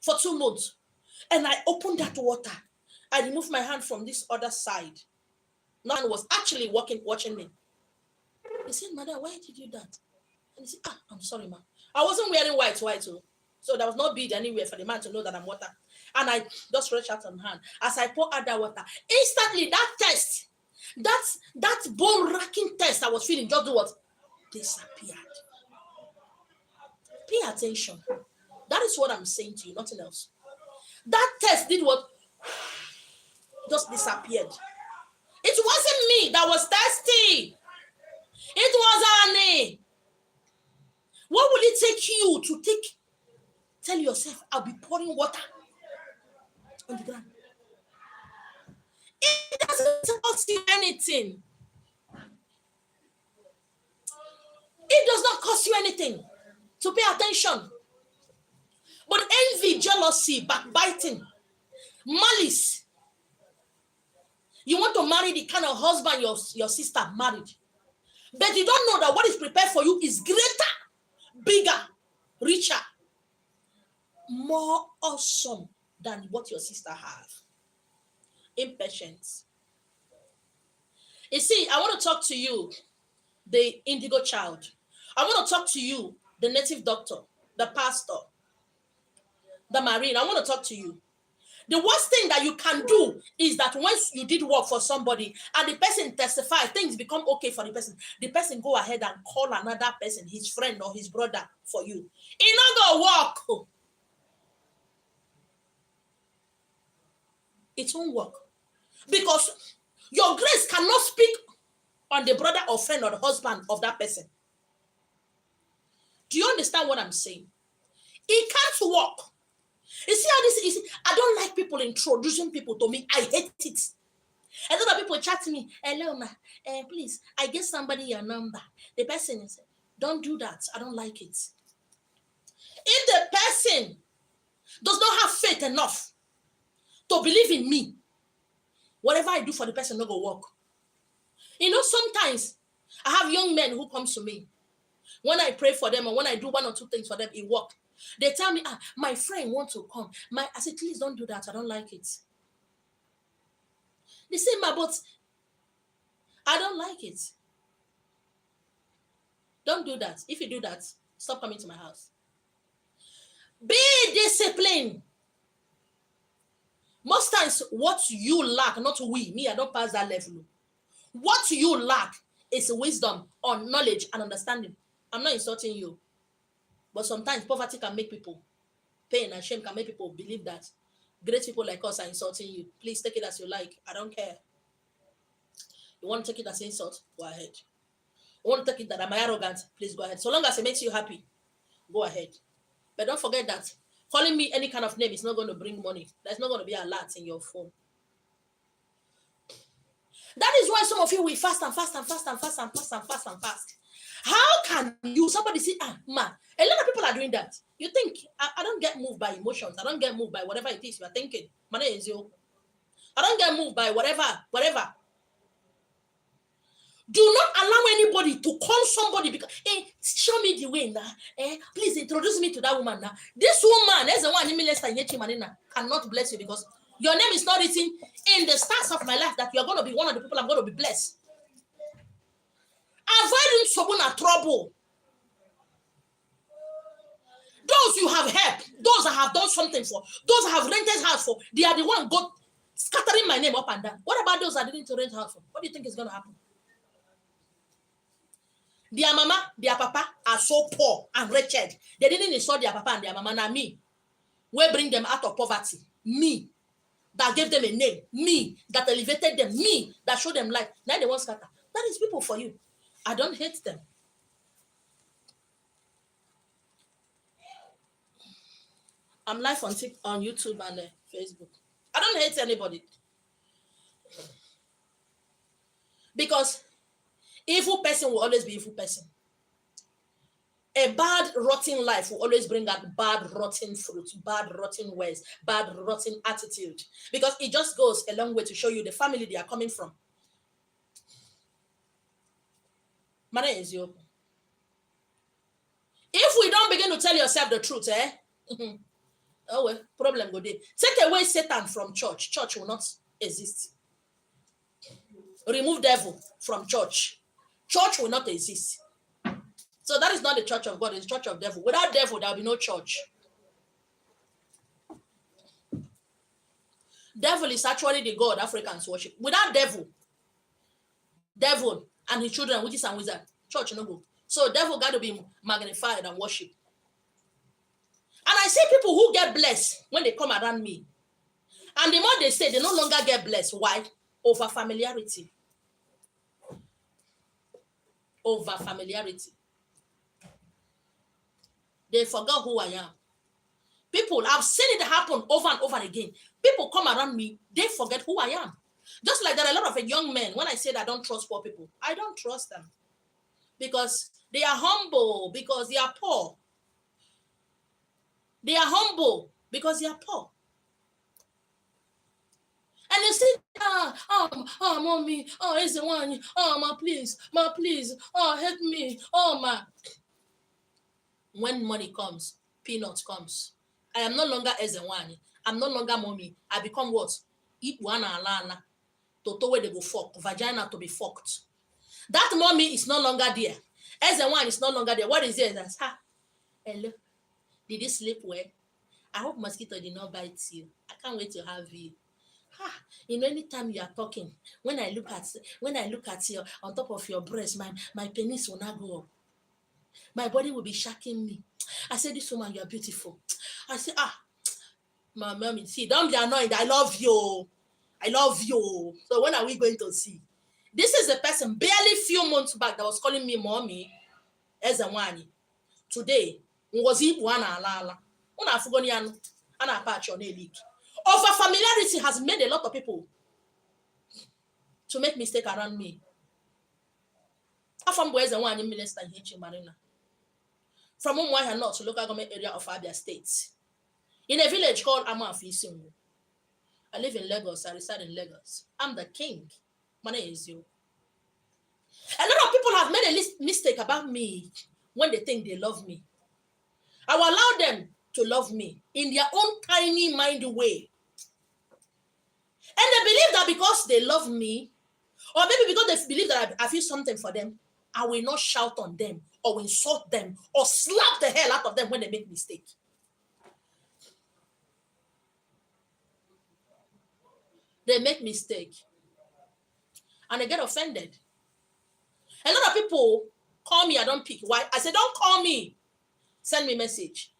for 2 months. And I opened that water. I removed my hand from this other side. No one was actually watching me. He said, madam, why did you do that? And he said, I'm sorry, ma'am. I wasn't wearing white, so there was no bead anywhere for the man to know that I'm water. And I just reached out on hand. As I poured out that water, instantly that test, that bone-racking test I was feeling, just do what? Disappeared. Pay attention. That is what I'm saying to you, nothing else. That test did what? Just disappeared. It wasn't me that was thirsty. It was Annie. What will it take you to tell yourself, I'll be pouring water on the ground? It doesn't cost you anything. It does not cost you anything to pay attention. But envy, jealousy, backbiting, malice. You want to marry the kind of husband your sister married. But you don't know that what is prepared for you is greater, bigger, richer, more awesome than what your sister has. Impatience. You see, I want to talk to you, the indigo child. I want to talk to you, the native doctor, the pastor, the marine. I want to talk to you. The worst thing that you can do is that once you did work for somebody and the person testifies, things become okay for the person go ahead and call another person, his friend or his brother for you. It not gonna work. It won't work. Because your grace cannot speak on the brother or friend or the husband of that person. Do you understand what I'm saying? It can't work. You see how this is? I don't like people introducing people to me. I hate it. And other people chat to me, hello, ma, please, I get somebody your number. The person is, don't do that. I don't like it. If the person does not have faith enough to believe in me, whatever I do for the person not go work. You know, sometimes I have young men who come to me. When I pray for them or when I do 1 or 2 things for them, it works. They tell me, my friend wants to come. I said, please don't do that. I don't like it. They say, but I don't like it. Don't do that. If you do that, stop coming to my house. Be disciplined. Most times, what you lack, not me, I don't pass that level. What you lack is wisdom or knowledge and understanding. I'm not insulting you. But sometimes poverty can make people, pain and shame can make people believe that great people like us are insulting you. Please take it as you like. I don't care. You want to take it as insult? Go ahead. You want to take it that I'm arrogant? Please go ahead. So long as it makes you happy, go ahead. But don't forget that calling me any kind of name is not going to bring money. There's not going to be a lot in your phone. That is why some of you will fast and fast and fast and fast and fast and fast and fast. How can you, somebody say, man, a lot of people are doing that. You think, I don't get moved by emotions. I don't get moved by whatever it is you are thinking. My name is you. I don't get moved by whatever. Do not allow anybody to call somebody because, show me the way now. Please introduce me to that woman now. This woman, there's the one cannot bless you because your name is not written in the stars of my life that you're going to be one of the people I'm going to be blessed. Avoiding Sobuna trouble. Those you have helped, those that have done something for, those that have rented house for, they are the one God scattering my name up and down. What about those that didn't rent house for? What do you think is going to happen? Their mama, their papa are so poor and wretched. They didn't insult their papa and their mama. Now me, we bring them out of poverty. Me, that gave them a name. Me, that elevated them. Me, that showed them life. Now they want scatter. That is people for you. I don't hate them. I'm live on YouTube and Facebook. I don't hate anybody. Because evil person will always be evil person. A bad, rotten life will always bring out bad, rotten fruit, bad, rotten words, bad, rotten attitude. Because it just goes a long way to show you the family they are coming from. My name is you. If we don't begin to tell yourself the truth, oh well, problem go there. Take away Satan from church. Church will not exist. Remove devil from church. Church will not exist. So that is not the church of God, it's the church of devil. Without devil, there will be no church. Devil is actually the God Africans worship. Without devil and his children, witches and wizards, church no go. So devil got to be magnified and worship. And I see people who get blessed when they come around me. And the more they say, they no longer get blessed. Why? Over familiarity. Over familiarity. They forgot who I am. People, I've seen it happen over and over again. People come around me, they forget who I am. Just like there are a lot of young men, when I said I don't trust poor people, I don't trust them. Because they are humble, because they are poor. They are humble because they are poor. And you see, mommy, it's the one, ma, please, help me, ma. When money comes, peanuts comes. I am no longer Ezewani. I'm no longer mommy. I become what? Ipwana alana. Toto where they go fuck. Vagina to be fucked. That mommy is no longer there. Ezewani is no longer there. What is it? That's hello. Did you sleep well? I hope mosquito did not bite you. I can't wait to have you. Anytime you are talking, when I look at you on top of your breast, my penis will not go up. My body will be shocking me. I say, this woman, you are beautiful. I say, my mommy, see, don't be annoyed. I love you. So when are we going to see? This is a person barely few months back that was calling me mommy as a wani. Today, was he one alala? Over familiarity has made a lot of people to make mistake around me. From where's the one in Minister H. Marina? From Umuahia North to local government area of Abia State. In a village called Amafisungu. I live in Lagos. I reside in Lagos. I'm the king. My name is you. A lot of people have made a mistake about me when they think they love me. I will allow them to love me in their own tiny mind way. And they believe that because they love me, or maybe because they believe that I feel something for them, I will not shout on them or insult them or slap the hell out of them when they make mistake. They make mistake. And they get offended. A lot of people call me, I don't pick. Why? I say, don't call me. send me message.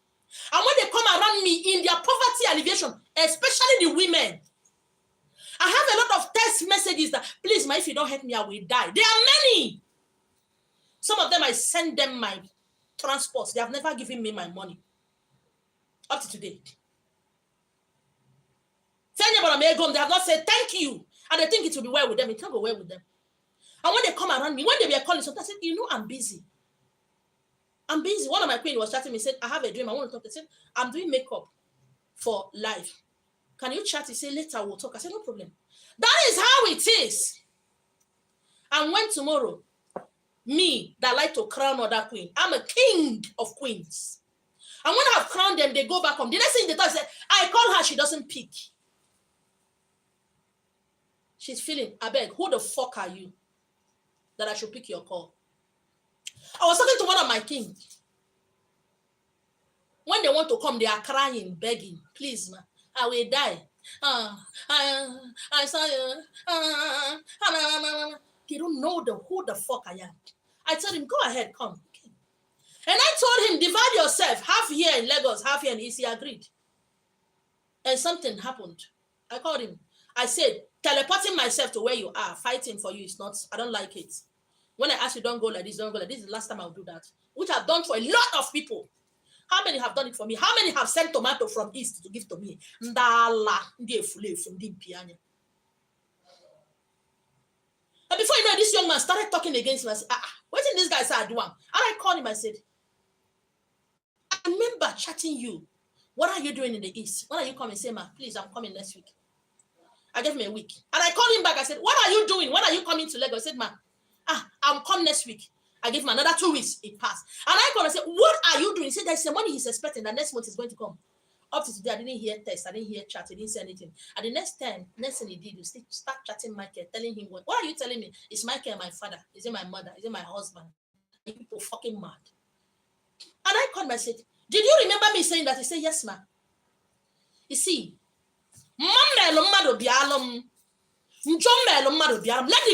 And when they come around me in their poverty alleviation, especially the women, I have a lot of text messages that, please, if you don't help me, I will die. There are many. Some of them, I send them my transports. They have never given me my money. Up to today. They have not said thank you. And they think it will be well with them. It can't go well with them. And when they come around me, when they were calling, sometimes I said, I'm busy. I'm busy. One of my queen was chatting me, said, I have a dream. I want to talk. They said, I'm doing makeup for life. Can you chat? He said, later we'll talk. I said, no problem. That is how it is. And when tomorrow, me that like to crown other queen, I'm a king of queens. And when I've crowned them, they go back home. The next thing they talk, say, I call her, she doesn't pick. She's feeling, I beg, who the fuck are you that I should pick your call? I was talking to one of my kings. When they want to come, they are crying, begging, please, ma, I will die. I saw you. They don't know who the fuck I am. I told him, go ahead, come. Okay. And I told him, divide yourself, half here in Lagos, half here in East. He agreed. And something happened. I called him. I said, teleporting myself to where you are, fighting for you is not, I don't like it. When I ask you, don't go like this, don't go like this, is the last time I'll do that. Which I've done for a lot of people. How many have done it for me? How many have sent tomato from East to give to me? Ndala, and before you know, this young man started talking against me. I said, what did this guy say I do? And I called him, I said, I remember chatting you. What are you doing in the East? When are you coming? Say, ma, please, I'm coming next week. I gave him a week. And I called him back. I said, what are you doing? When are you coming to Lagos? He said, ma, I'm coming next week. I gave him another 2 weeks. It passed. And I called and said, what are you doing? He said, there's some money he's expecting. The next month is going to come. Up to today, I didn't hear text. I didn't hear chat. I didn't say anything. And the next thing he did, you start chatting Michael, telling him, what are you telling me? Is Michael my father? Is it my mother? Is it my husband? Are people fucking mad? And I called him and said, did you remember me saying that? He said, yes, ma. You see, let the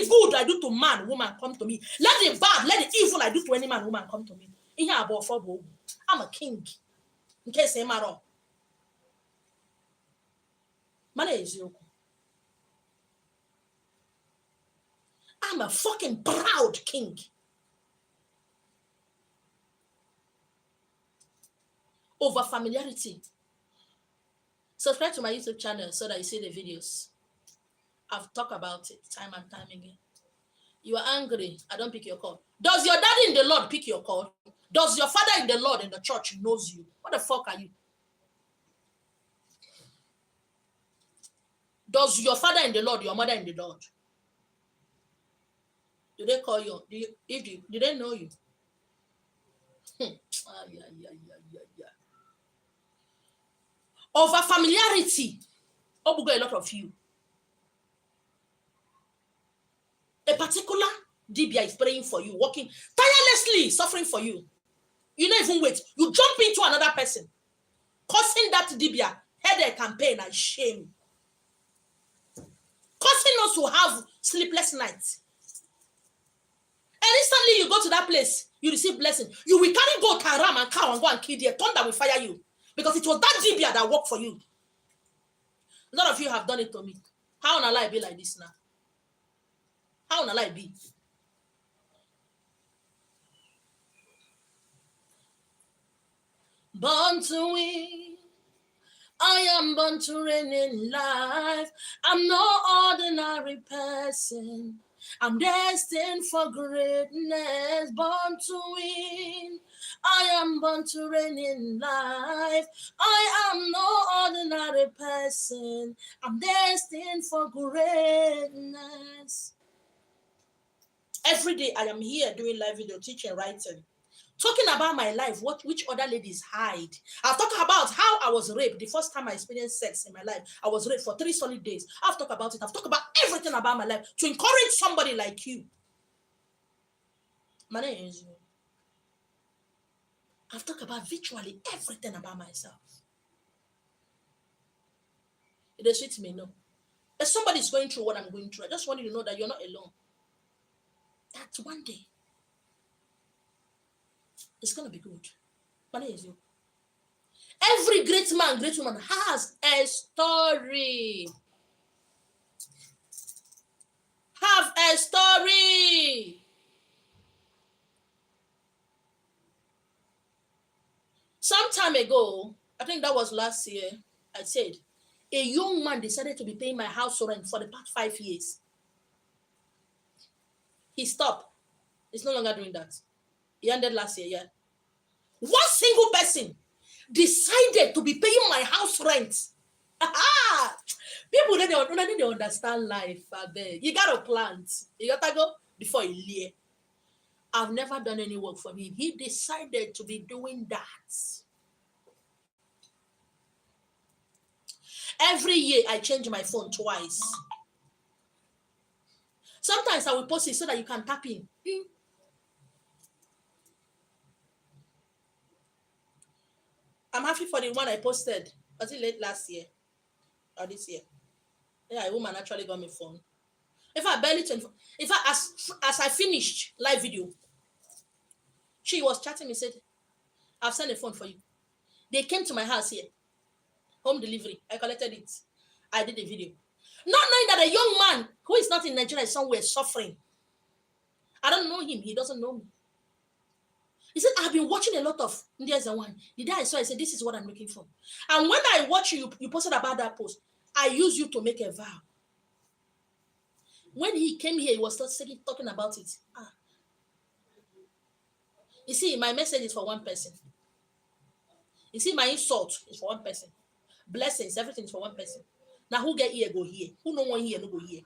good I do to man, woman come to me. Let the bad, let the evil I do to any man, woman come to me. I'm a king. In case I'm wrong. I'm a fucking proud king. Over familiarity. Subscribe to my YouTube channel so that you see the videos. I've talked about it time and time again. You are angry, I don't pick your call. Does your daddy in the Lord pick your call? Does your father in the Lord in the church knows you? What the fuck are you? Does your father in the Lord, your mother in the Lord? Do they call you? Do they know you? Over familiarity. Obugo a lot of you. A particular Dibia is praying for you, working tirelessly, suffering for you. You don't even wait. You jump into another person, causing that Dibia headache and pain and shame. Causing us to have sleepless nights. And instantly you go to that place, you receive blessing. You will carry goat and ram and cow and go and kill there. Thunder will fire you. Because it was that Dibia that worked for you. A lot of you have done it to me. How will I be like this now? How will I be? Born to win. I am born to reign in life. I'm no ordinary person. I'm destined for greatness. Born to win. I am born to reign in life. I am no ordinary person. I'm destined for greatness. Every day I am here doing live video, teaching, writing. Talking about my life, which other ladies hide. I've talked about how I was raped. The first time I experienced sex in my life, I was raped for 3 solid days. I've talked about it. I've talked about everything about my life to encourage somebody like you. My name is you. I've talked about virtually everything about myself. It is sweet me, no. If somebody's going through what I'm going through, I just want you to know that you're not alone. That one day, it's going to be good. Every great man, great woman has a story. Have a story. Some time ago, I think that was last year, I said, a young man decided to be paying my house rent for the past 5 years. He stopped. He's no longer doing that. He ended last year, yeah. One single person decided to be paying my house rent. People they don't understand life. You gotta plant. You gotta go before you leave. I've never done any work for him. He decided to be doing that. Every year I change my phone twice. Sometimes I will post it so that you can tap in. I'm happy for the one I posted. Was it late last year or this year? Yeah, a woman actually got me phone. In fact, barely 24. In fact, as I finished live video, she was chatting me, said, I've sent a phone for you. They came to my house here. Home delivery. I collected it. I did a video. Not knowing that a young man who is not in Nigeria is somewhere suffering. I don't know him. He doesn't know me. He said, I've been watching a lot of Indians and one. The day I saw, I said, this is what I'm looking for. And when I watch you posted about that post, I use you to make a vow. When he came here, he was talking about it. You see, my message is for one person. You see, my insult is for one person. Blessings, everything is for one person. Now, who get here, go here. Who no one here, no go here.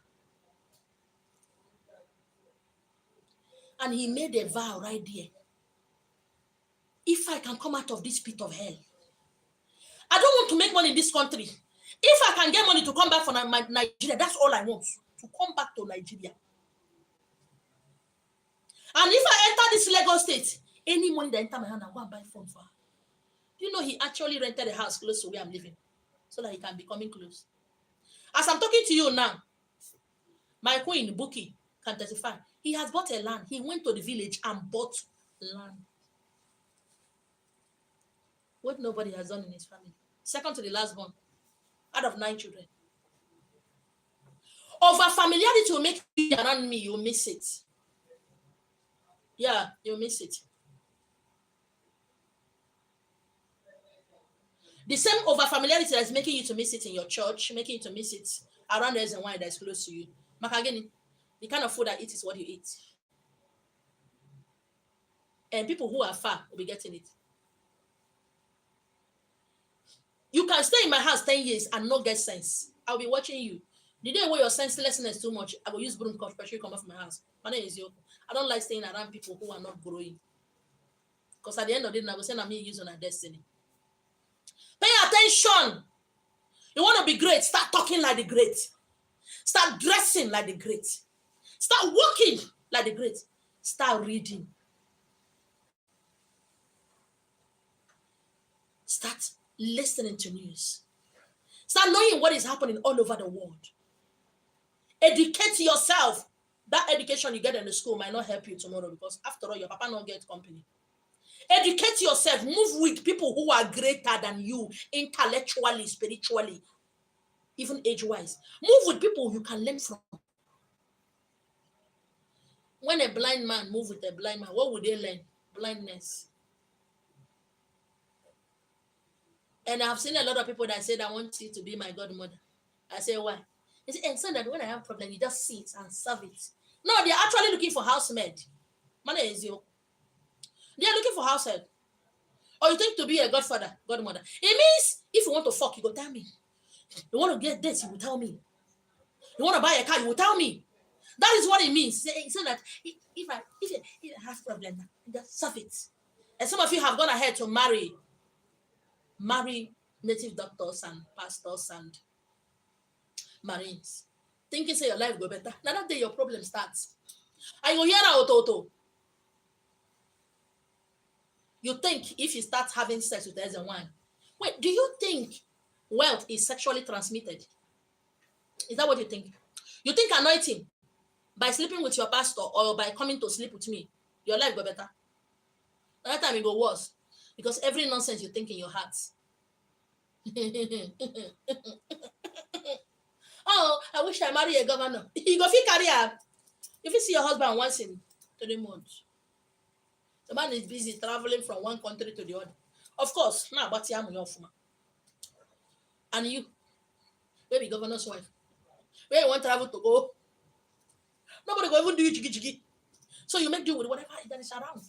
And he made a vow right there. If I can come out of this pit of hell, I don't want to make money in this country. If I can get money to come back from Nigeria, that's all I want. To come back to Nigeria. And if I enter this Lagos state, any money that enter my hand, I'll go and buy phone for her. You know, he actually rented a house close to where I'm living so that he can be coming close. As I'm talking to you now, my queen, Buki, can testify. He has bought a land. He went to the village and bought land. What nobody has done in his family. Second to the last born, out of 9 children. Over familiarity will make you around me, you'll miss it. Yeah, you'll miss it. The same over familiarity that's making you to miss it in your church, making you to miss it around the and wine that's close to you. Again, the kind of food I eat is what you eat. And people who are far will be getting it. You can stay in my house 10 years and not get sense. I'll be watching you. The day where your senselessness too much, I will use broom especially come off my house. My name is Yoko. I don't like staying around people who are not growing. Because at the end of the day, I will say I'm using our destiny. Pay attention. You want to be great, start talking like the great. Start dressing like the great. Start walking like the great. Start reading. Start listening to news. Start knowing what is happening all over the world. Educate yourself. That education you get in the school might not help you tomorrow because after all, your papa not get company. Educate yourself. Move with people who are greater than you intellectually, spiritually, even age-wise. Move with people you can learn from. When a blind man move with a blind man, what would they learn? Blindness. And I've seen a lot of people that said, I want you to be my godmother. I say, why? They say, and so that when I have a problem, you just sit and serve it. No, they're actually looking for housemaid. Money is you. They're looking for househelp. Or you think to be a godfather, godmother. It means if you want to fuck, you go tell me. You want to get this, you will tell me. You want to buy a car, you will tell me. That is what it means. So that if I have a problem, just serve it. And some of you have gone ahead to marry native doctors and pastors and Marines. Thinking say your life go better. Now that day your problem starts. I go hear out. You think if you start having sex with the one, wait, do you think wealth is sexually transmitted? Is that what you think? You think anointing by sleeping with your pastor or by coming to sleep with me, your life go better? Another time it go worse. Because every nonsense you think in your heart. Oh, I wish I marry a governor. You go fit carry her. If you see your husband once in 3 months, the man is busy traveling from one country to the other. Of course, now but and you, maybe governor's wife, where you want travel to go, nobody go even do you jiggy jiggy. So you make do with whatever that is around.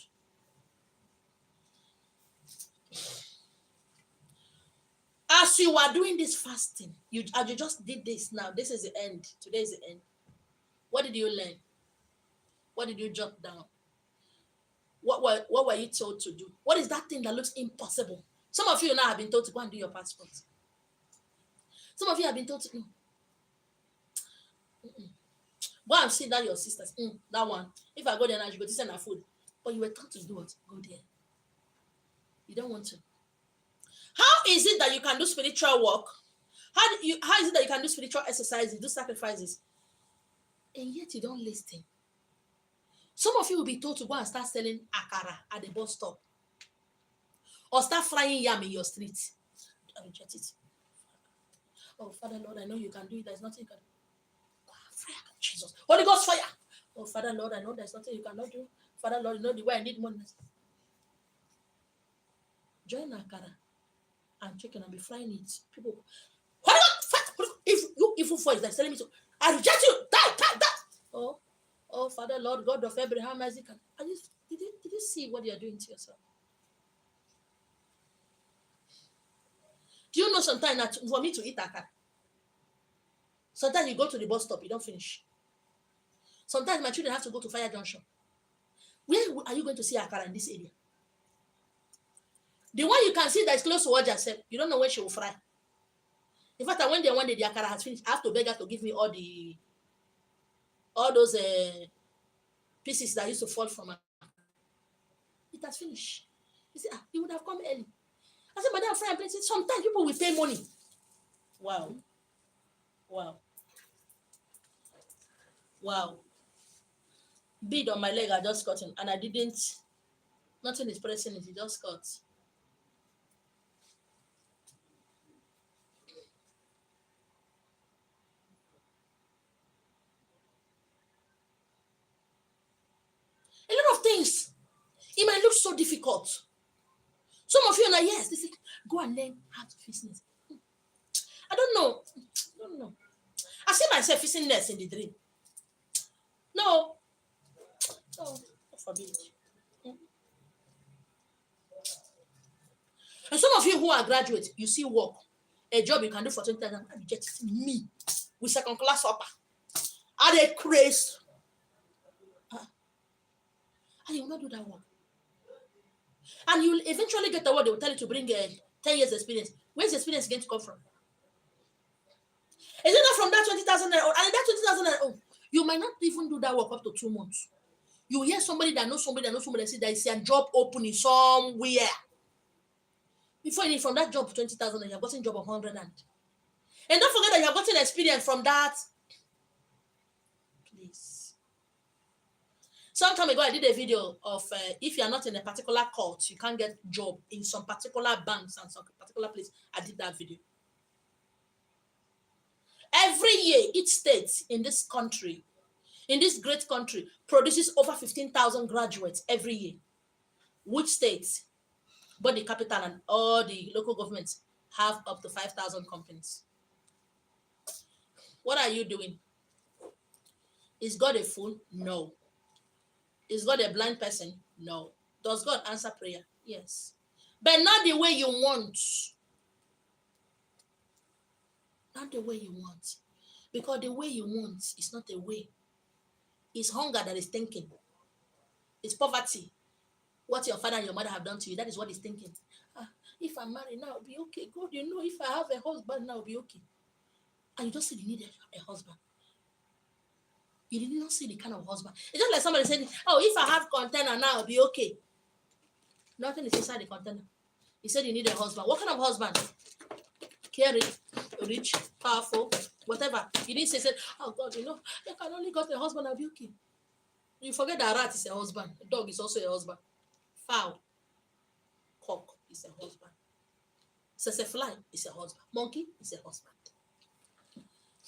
As you are doing this fasting, you just did this now. This is the end. Today is the end. What did you learn? What did you jot down? What were you told to do? What is that thing that looks impossible? Some of you now have been told to go and do your passport. Some of you have been told to no. Go and see that your sisters. That one. If I go there now, you go to send her food. But you were taught to do what? Go there. You don't want to. How is it that you can do spiritual work? How is it that you can do spiritual exercises, do sacrifices, and yet you don't listen? Some of you will be told to go and start selling akara at the bus stop, or start frying yam in your street. I reject it. Oh, Father Lord, I know you can do it. There's nothing you can do. Fire, Jesus. Holy Ghost fire. Oh, Father Lord, I know there's nothing you cannot do. Father Lord, you know the way I need money. Join akara and chicken and be frying it. People, Holy Ghost fire. If you evil voice that's telling me to, I reject you. Die. Oh, Father Lord, God of Abraham, Isaac. Did you see what you're doing to yourself? Do you know sometimes that for me to eat akara, sometimes you go to the bus stop, you don't finish. Sometimes my children have to go to Fire Junction. Where are you going to see akara in this area? The one you can see that is close to Oja said, you don't know where she will fry. In fact, one day the akara has finished, I have to beg her to give me all those pieces that used to fall from her. It has finished. He said, you would have come early. I said, Madam, fry and place it. Sometimes people will pay money. Wow. Bead on my leg, I just cut in, and I didn't. Nothing is pressing it. It just cut. A lot of things. It might look so difficult. Some of you are like, yes, this is, go and learn how to fix it. I don't know. I see myself fixing nets in the dream. No, forbid. And some of you who are graduates, you see work, a job you can do for 20,000, and you get me with second class upper. Are they crazy? And you will not do that work. And you will eventually get the word they will tell you to bring 10 years experience. Where's the experience going to come from? Is it not from that 20,000? And that 20,000, you might not even do that work up to 2 months. You hear somebody that knows somebody that say there is a job opening somewhere. Before you need from that job 20,000, you have gotten a job of 100 and don't forget that you have gotten experience from that. Please. Some time ago, I did a video of if you are not in a particular court, you can't get job in some particular banks and some particular place. I did that video. Every year, each state in this country, in this great country, produces over 15,000 graduates every year. Which states, both the capital and all the local governments, have up to 5,000 companies? What are you doing? Is God a fool? No. Is God a blind person? No. Does God answer prayer? Yes. But not the way you want. Not the way you want. Because the way you want is not a way. It's hunger that is thinking. It's poverty. What your father and your mother have done to you, that is what he's thinking. If I'm married now, I'll be okay. God, you know, if I have a husband now, I'll be okay. And you just say you need a husband. You did not see the kind of husband. It's just like somebody saying, oh, if I have container now, I'll be okay. Nothing is inside the container. He said you need a husband. What kind of husband? Caring, rich, powerful, whatever. He didn't say, oh God, you know, I can only got a husband, I'll be okay. You forget that rat is a husband. A dog is also a husband. Fowl, cock. is a husband. Fly is a husband. Monkey is a husband.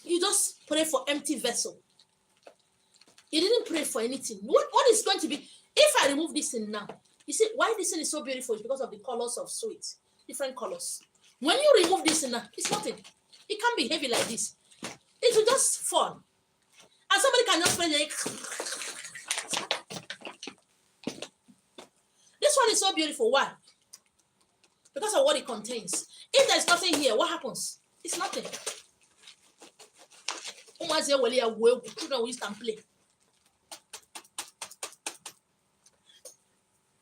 You just pray for empty vessel. You didn't pray for anything. What is going to be? If I remove this thing now, you see why this thing is so beautiful is because of the colors of sweet, different colors. When you remove this thing now, it's nothing. It can't be heavy like this. It will just fall. And somebody can just pray like. This one is so beautiful. Why? Because of what it contains. If there's nothing here, what happens? It's nothing. Children will use and play.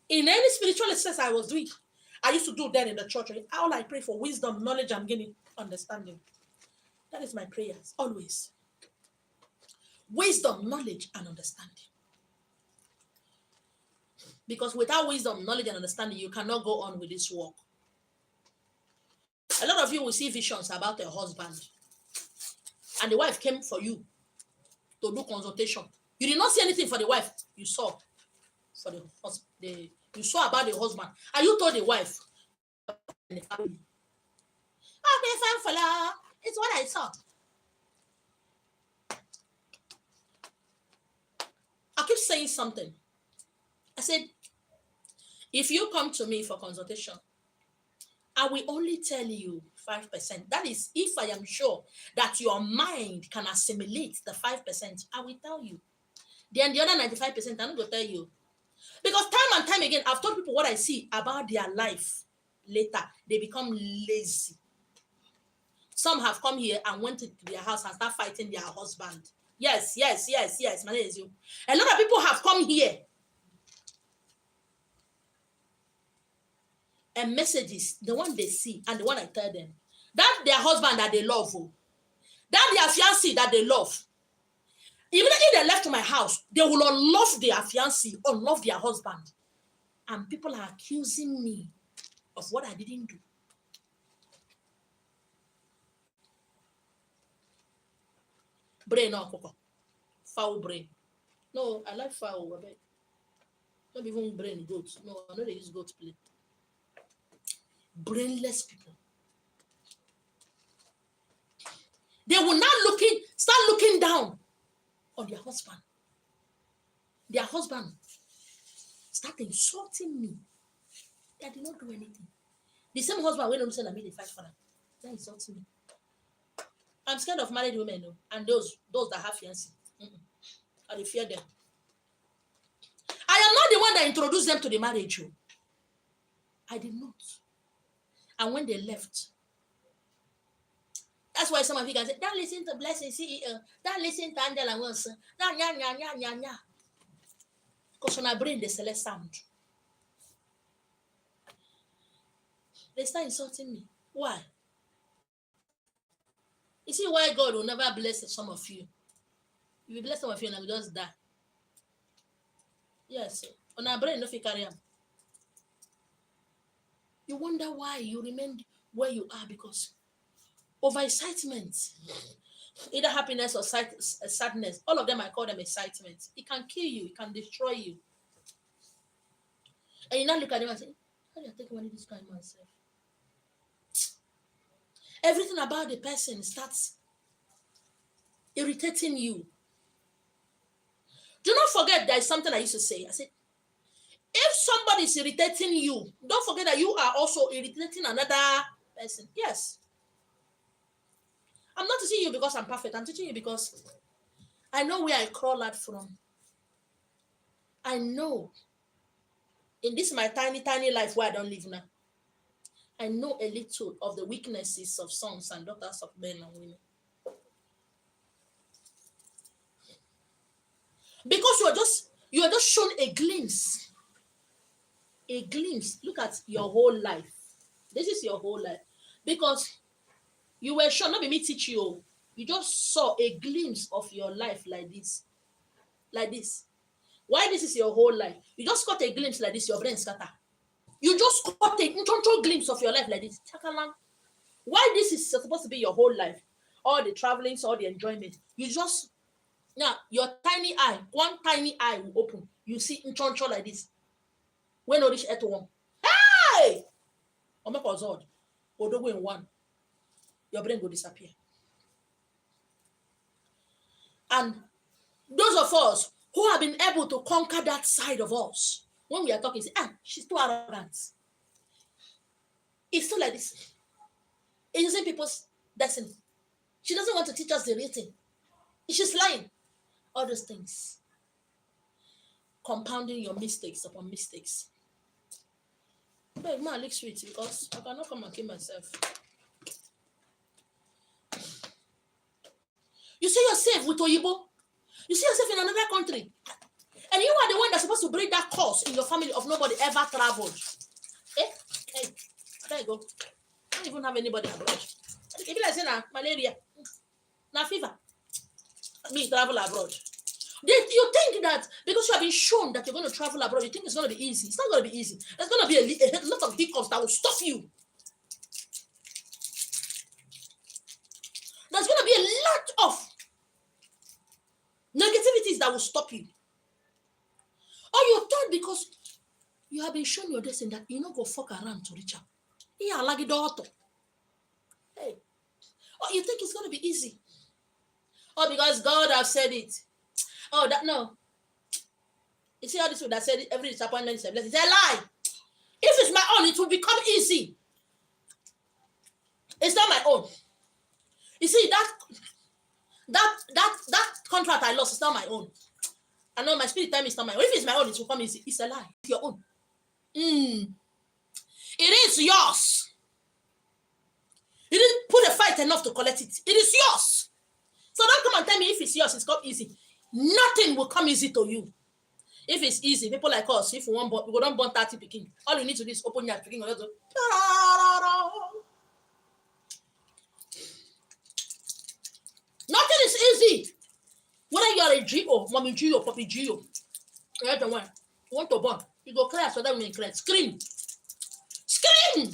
In any spiritual exercise I was doing, I used to do that in the church. All I pray for wisdom, knowledge, and gaining understanding. That is my prayers, always. Wisdom, knowledge, and understanding. Because without wisdom, knowledge, and understanding, you cannot go on with this work. A lot of you will see visions about a husband. And the wife came for you to do consultation. You did not see anything for the wife. You saw for the husband. You saw about the husband. And you told the wife. And the family. Okay, fine, fella. It's what I saw. I keep saying something. I said, if you come to me for consultation, I will only tell you 5%. That is, if I am sure that your mind can assimilate the 5%, I will tell you. Then the other 95%, I'm not going to tell you. Because time and time again, I've told people what I see about their life. Later, they become lazy. Some have come here and went to their house and start fighting their husband. Yes. My name is you. A lot of people have come here. And messages, the one they see and the one I tell them, that their husband that they love, that their fiancé that they love. Even if they left my house, they will unlove their fiancé, unlove their husband. And people are accusing me of what I didn't do. Brain or cocoa. Foul brain. No, I like foul. Not even brain goats. No, I know they use goat plate. Brainless people. They will now start looking down on their husband. Their husband start insulting me. I did not do anything. The same husband when don't say I made a fight for them. They insulting me. I'm scared of married women, no? And those that have fiancé. I fear them. I am not the one that introduced them to the marriage. I did not. And when they left, that's why some of you can say, don't listen to Blessing CEO, don't listen to Angela Wilson, because when I bring the select sound, they start insulting me. Why? You see why God will never bless some of you. If you bless some of you, and I will just die. Yes. On our brain, no carry on. You wonder why you remain where you are because overexcitement, either happiness or sadness, all of them I call them excitement. It can kill you, it can destroy you. And you now look at them and say, how do I take money this kind of myself? Everything about the person starts irritating you. Do not forget there is something I used to say. I said, if somebody is irritating you, don't forget that you are also irritating another person. Yes. I'm not teaching you because I'm perfect. I'm teaching you because I know where I crawl out from. I know in this my tiny, tiny life where I don't live now, I know a little of the weaknesses of sons and daughters of men and women. Because you are just shown a glimpse. A glimpse. Look at your whole life. This is your whole life. Because you were shown, not be me teach you. You just saw a glimpse of your life like this. Like this. Why this is your whole life? You just got a glimpse like this, your brain scatter. You just got a glimpse of your life like this. Why this is supposed to be your whole life? All the travelings, all the enjoyment. You just, now, your tiny eye, one tiny eye will open. You see like this. When all this at one. Hey! or make us odd, or don't go in one, your brain will disappear. And those of us who have been able to conquer that side of us, when we are talking, say, she's too arrogant. It's still like this. It's using people's destiny. She doesn't want to teach us the real thing. She's lying. All those things. Compounding your mistakes upon mistakes. But man, look sweet because I cannot come and kill myself. You see yourself with Oyibo. You see yourself in another country. And you are the one that's supposed to break that curse in your family of nobody ever traveled. Hey, there you go. I don't even have anybody abroad. If you like say na malaria, na fever, me travel abroad. You think that because you have been shown that you're going to travel abroad, you think it's going to be easy. It's not going to be easy. There's going to be a lot of hiccups that will stop you. There's going to be a lot of negativities that will stop you. Or you thought because you have been shown your destiny that you don't go fuck around to reach out. Yeah, like it auto. Hey. Or you think it's going to be easy. Or because God has said it. Oh, that no. You see how this would have said it, every disappointment is a blessing. It's a lie. If it's my own, it will become easy. It's not my own. You see, that contract I lost is not my own. I know my spirit time is not my own. If it's my own, it will come easy. It's a lie. It's your own. It is yours. You didn't put a fight enough to collect it. It is yours. So don't come and tell me if it's yours, it's come easy. Nothing will come easy to you. If it's easy, people like us, if we don't burn 30 picking, all you need to do is open your picking. Nothing is easy. Whether you are a G.O., mommy G.O., puppy G.O., you want to burn, you go cry so that we cry. Scream. Scream!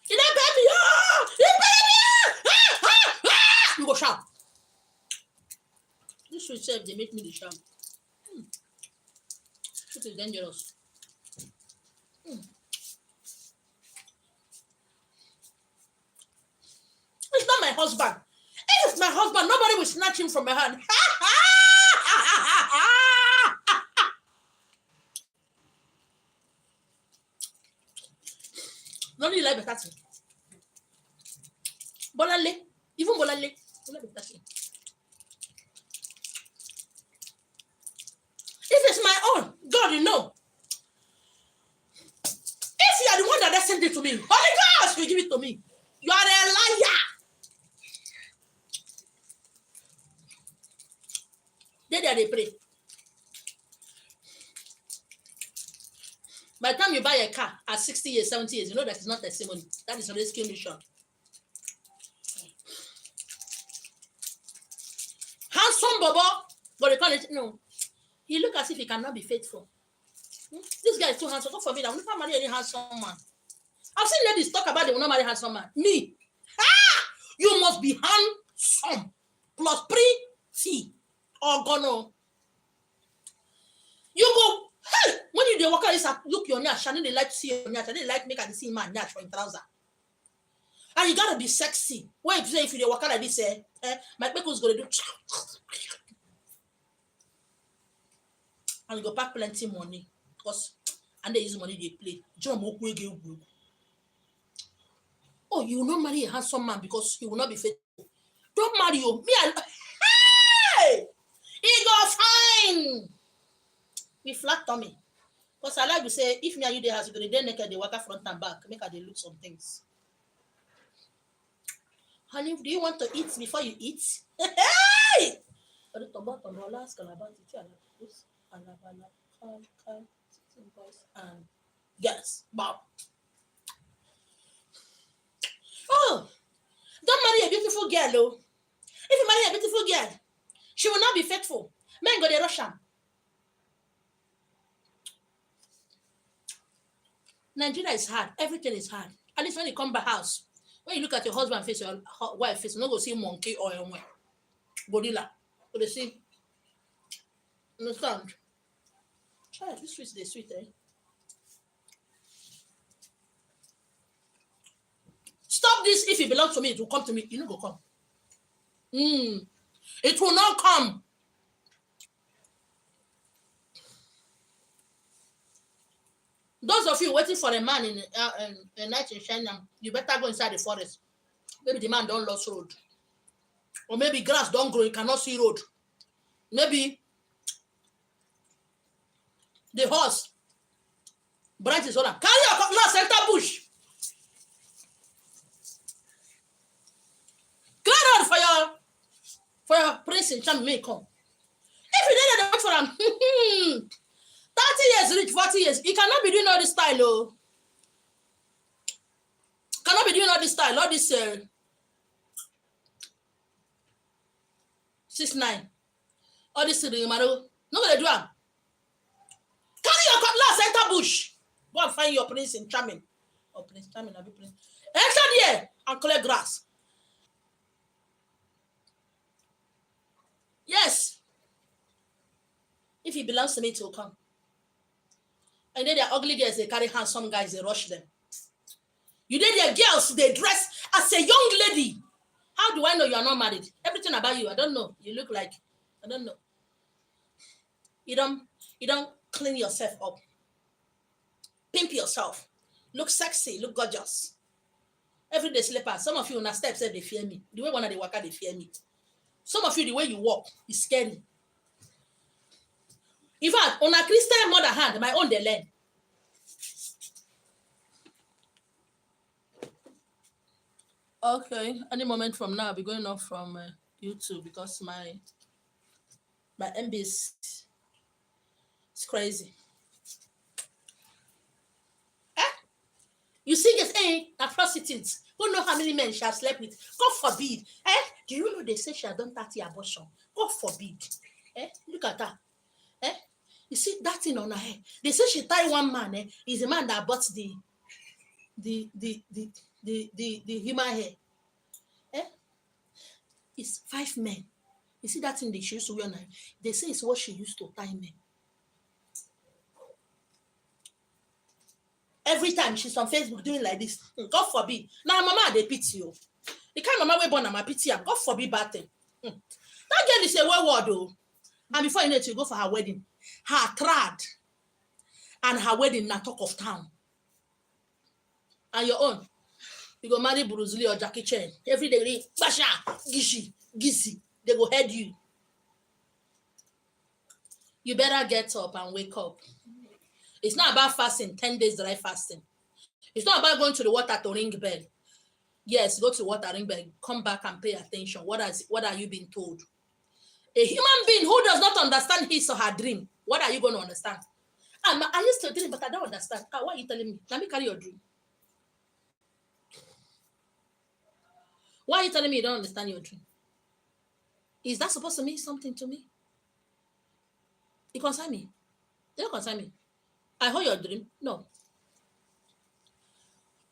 You don't baby! You go shout. This sweet self, they make me the shout. It is dangerous. It's not my husband. If it's my husband, nobody will snatch him from my hand. Nobody like better thing. Bolale, even Bolale, if it's my own, God, you know. If you are the one that sent it to me, Holy Ghost will give it to me. You are a liar. They pray. By the time you buy a car at 60 years, 70 years, you know that is not testimony. That is a rescue mission. Handsome Bobo, but they call it, no. He look as if he cannot be faithful. This guy is too handsome. God forbid, I will never marry any handsome man. I've seen ladies talk about they will not marry handsome man. Me. You must be handsome plus pretty or gono. You go, hey, when you do walk out, look your nyash, and then they like to see your nyash, and they like make a see man nyash for in trouser. And you gotta be sexy. Wait, say if you walk out like this, my people's gonna do. And you go pack plenty money. Because, and they use money they play. Oh, you will not marry a handsome man because he will not be faithful. Don't marry you. Me, hey! He go fine. We flat tummy. Because I like to say, if me and you they have to go, they naked, they walk front and back, make her they look some things. Honey, do you want to eat before you eat? Hey! And yes, Bob. Oh, don't marry a beautiful girl, though. If you marry a beautiful girl, she will not be faithful. Men go to Russia. Nigeria is hard. Everything is hard. At least when you come back house, when you look at your husband face, your wife face, you don't go see monkey or gorilla. Go to see. Understand? Try this sweet, eh? Stop this. If it belongs to me, it will come to me. You know, go come. It will not come. Those of you waiting for a man in a night in China, you better go inside the forest. Maybe the man don't lost road. Or maybe grass don't grow, you cannot see road. Maybe the horse branch is all up. Carry your cutlass, enter bush. Clear road for your prince in Cham may come. If you didn't wait for him, 30 years reach 40 years, he cannot be doing all this style, oh. Cannot be doing all this style, all this 6'9", all this Rimaro. No gonna do am. Carry your cutlass, enter bush. Go and find your prince in Charming. Or Prince Charming, I'll be prince. Enter there and collect grass. Yes. If he belongs to me, it will come. And then they're ugly girls, they carry handsome guys, they rush them. You did their girls, they dress as a young lady. How do I know you are not married? Everything about you, I don't know. You look like, I don't know. You don't clean yourself up. Pimp yourself. Look sexy, look gorgeous. Everyday slippers. Some of you on a step say they fear me. The way one of the worker, they fear me. Some of you, the way you walk is scary. In fact, on a Christian mother hand, my own they learn. Okay, any moment from now, I'll be going off from YouTube because my MB is crazy. You see this, prostitutes. Who know how many men she has slept with? God forbid. Do you know they say she has done 30 abortion? God forbid. Look at that. You see that thing on her head. They say she tied one man. He's the man that bought the human hair. It's 5 men. You see that thing they she used to wear on her? They say it's what she used to tie men. Every time she's on Facebook doing like this, God forbid. Now, mama, they pity you. The kind of mama we born, I'm a pity. God forbid bad thing. That girl is a word though. And before you know it, you go for her wedding. Her trad and her wedding na talk of town. And your own. You go marry Bruce Lee or Jackie Chan. Every day, basha, gishi, gisi. They go head you. You better get up and wake up. It's not about fasting, 10 days dry fasting. It's not about going to the water to ring bell. Yes, go to the water, ring bell, come back and pay attention. What are you being told? A human being who does not understand his or her dream, what are you going to understand? I used to dream, but I don't understand. Why are you telling me? Let me carry your dream. Why are you telling me you don't understand your dream? Is that supposed to mean something to me? It concerns me. It don't concern me. I heard your dream. No.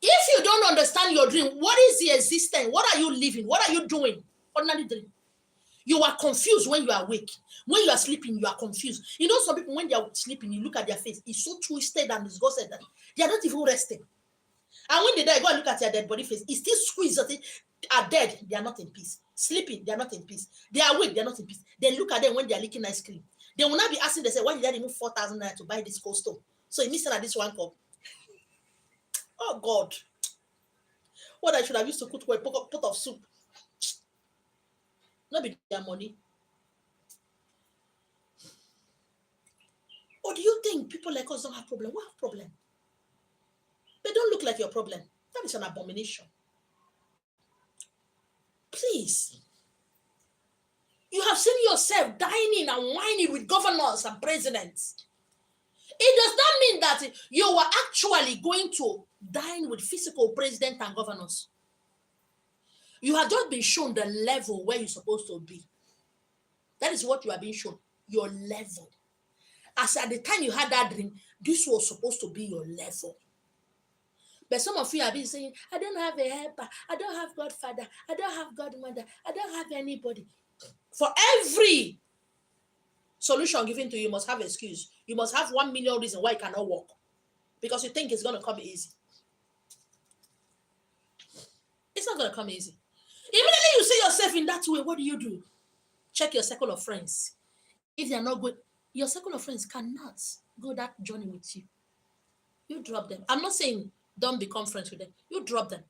If you don't understand your dream, what is the existence? What are you living? What are you doing? Ordinary dream. You are confused when you are awake. When you are sleeping, you are confused. You know, some people, when they are sleeping, you look at their face, it's so twisted and disgusted that they are not even resting. And when they die, go and look at their dead body face, it's still squeezed. They are dead, they are not in peace. Sleeping, they are not in peace. They are awake, they are not in peace. Then look at them when they are licking ice cream. They will not be asking themselves, why did I remove 4,000 naira to buy this cold stone? So it means that this one cup. Oh God. What I should have used to cook a pot of soup. Not be their money. Or do you think people like us don't have problem? What have problem? They don't look like your problem. That is an abomination. Please. You have seen yourself dining and whining with governors and presidents. It does not mean that you are actually going to dine with physical president and governors. You have just been shown the level where you're supposed to be. That is what you are being shown, your level. As at the time you had that dream, this was supposed to be your level. But some of you have been saying, I don't have a helper, I don't have Godfather, I don't have Godmother, I don't have anybody. For every solution given to you, you must have an excuse. You must have 1 million reasons why it cannot work. Because you think it's going to come easy. It's not going to come easy. Immediately you see yourself in that way, what do? Check your circle of friends. If they are not good, your circle of friends cannot go that journey with you. You drop them. I'm not saying don't become friends with them. You drop them.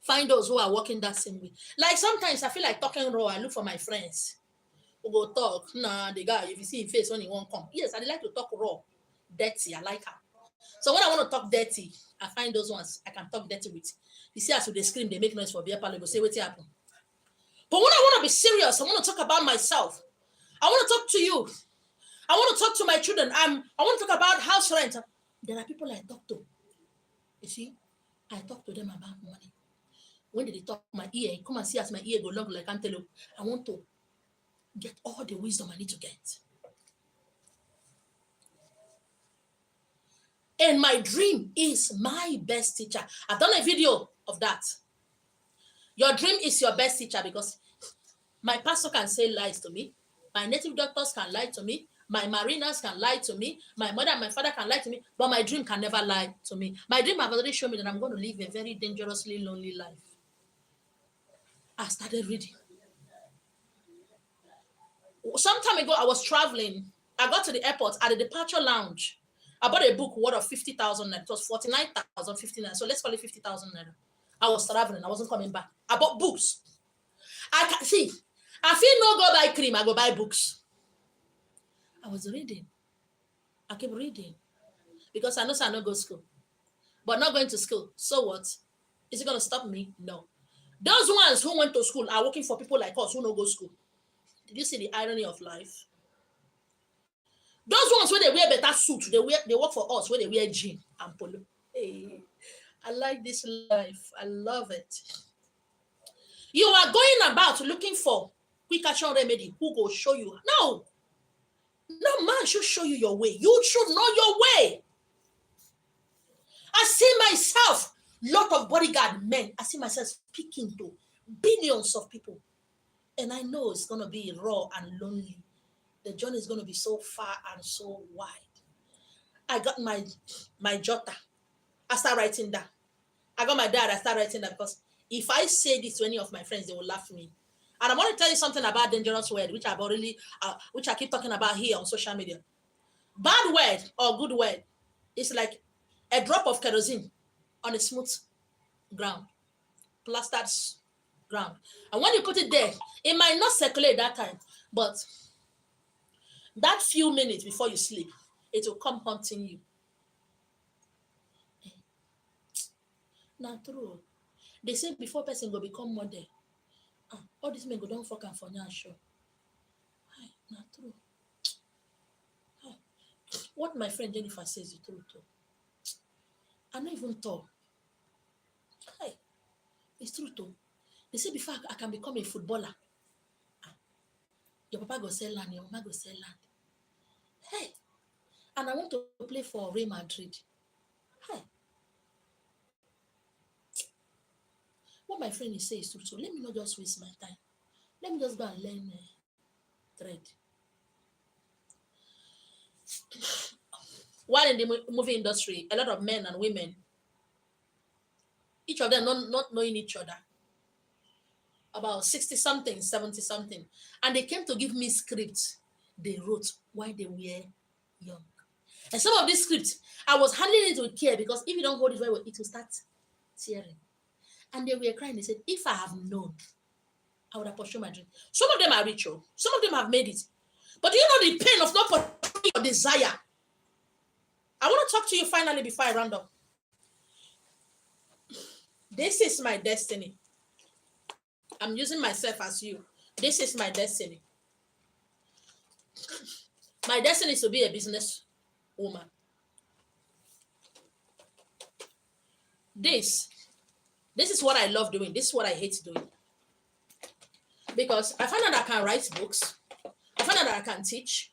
Find those who are walking that same way. Like sometimes I feel like talking raw. I look for my friends who go talk. Nah, the guy, if you see his face when he won't come. Yes, I like to talk raw, dirty. I like her. So when I want to talk dirty, I find those ones I can talk dirty with. You see, as they scream, they make noise for beer parlor. Go say what happened. But when I want to be serious, I want to talk about myself. I want to talk to you. I want to talk to my children. I want to talk about house rent. There are people I talk to. You see, I talk to them about money. When they talk my ear, come and see as my ear go long like antelope. I want to get all the wisdom I need to get. And my dream is my best teacher. I've done a video of that. Your dream is your best teacher because my pastor can say lies to me. My native doctors can lie to me. My mariners can lie to me. My mother and my father can lie to me. But my dream can never lie to me. My dream have already shown me that I'm going to live a very dangerously lonely life. I started reading. Some time ago, I was traveling. I got to the airport at the departure lounge. I bought a book worth of 50,000 naira. It was 49,000, 59. So let's call it 50,000 naira. I was traveling. I wasn't coming back. I bought books. I can see. I feel no go buy cream. I go buy books. I was reading. I keep reading because I know I don't go to school, but not going to school. So what? Is it going to stop me? No. Those ones who went to school are working for people like us who don't go to school. Did you see the irony of life? Those ones where they wear better suit, they work for us where they wear jean and polo. Hey, I like this life. I love it. You are going about looking for quick action remedy who will show you. No man should show you your way. You should know your way. I see myself, lot of bodyguard men. I see myself speaking to billions of people. And I know it's going to be raw and lonely. The journey is going to be so far and so wide. I got my jotter. I start writing that. I got my dad. I start writing that because if I say this to any of my friends, they will laugh at me. And I want to tell you something about dangerous word, which which I keep talking about here on social media. Bad word or good word is like a drop of kerosene on a smooth ground, plastered ground. And when you put it there, it might not circulate that time, but that few minutes before you sleep, it will come haunting you. Now, true. They say before person will become model, all these men go down fuck and for now show. Not true. What my friend Jennifer says is true too. I'm not even tall. It's true too. They say before I can become a footballer, your papa go sell land, your mama go sell land. Hey, and I want to play for Real Madrid. Hey, what my friend is saying is true. So let me not just waste my time. Let me just go and learn trade. While in the movie industry, a lot of men and women, each of them not knowing each other, about 60 something, 70 something, and they came to give me scripts they wrote while they were young. And some of these scripts, I was handling it with care because if you don't hold it very well, it will start tearing. And they were crying. They said, if I have known, I would have pursued my dream. Some of them are rich, some of them have made it. But do you know the pain of not pursuing your desire? I want to talk to you finally before I round up. This is my destiny. I'm using myself as you. This is my destiny. My destiny is to be a business woman. This is what I love doing. This is what I hate doing. Because I find out that I can write books. I find out that I can teach.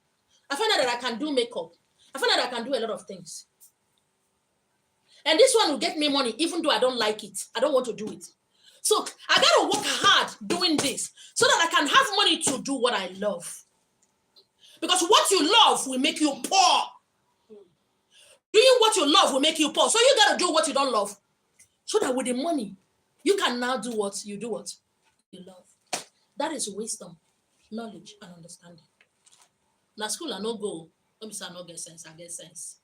I find out that I can do makeup. I find out that I can do a lot of things. And this one will get me money even though I don't like it. I don't want to do it. So I got to work hard doing this so that I can have money to do what I love. Because what you love will make you poor. Doing what you love will make you poor. So you got to do what you don't love so that with the money, You can now do what you do, what you love. That is wisdom, knowledge, and understanding. Now, school, I no go. Let me say, I no get sense. I get sense.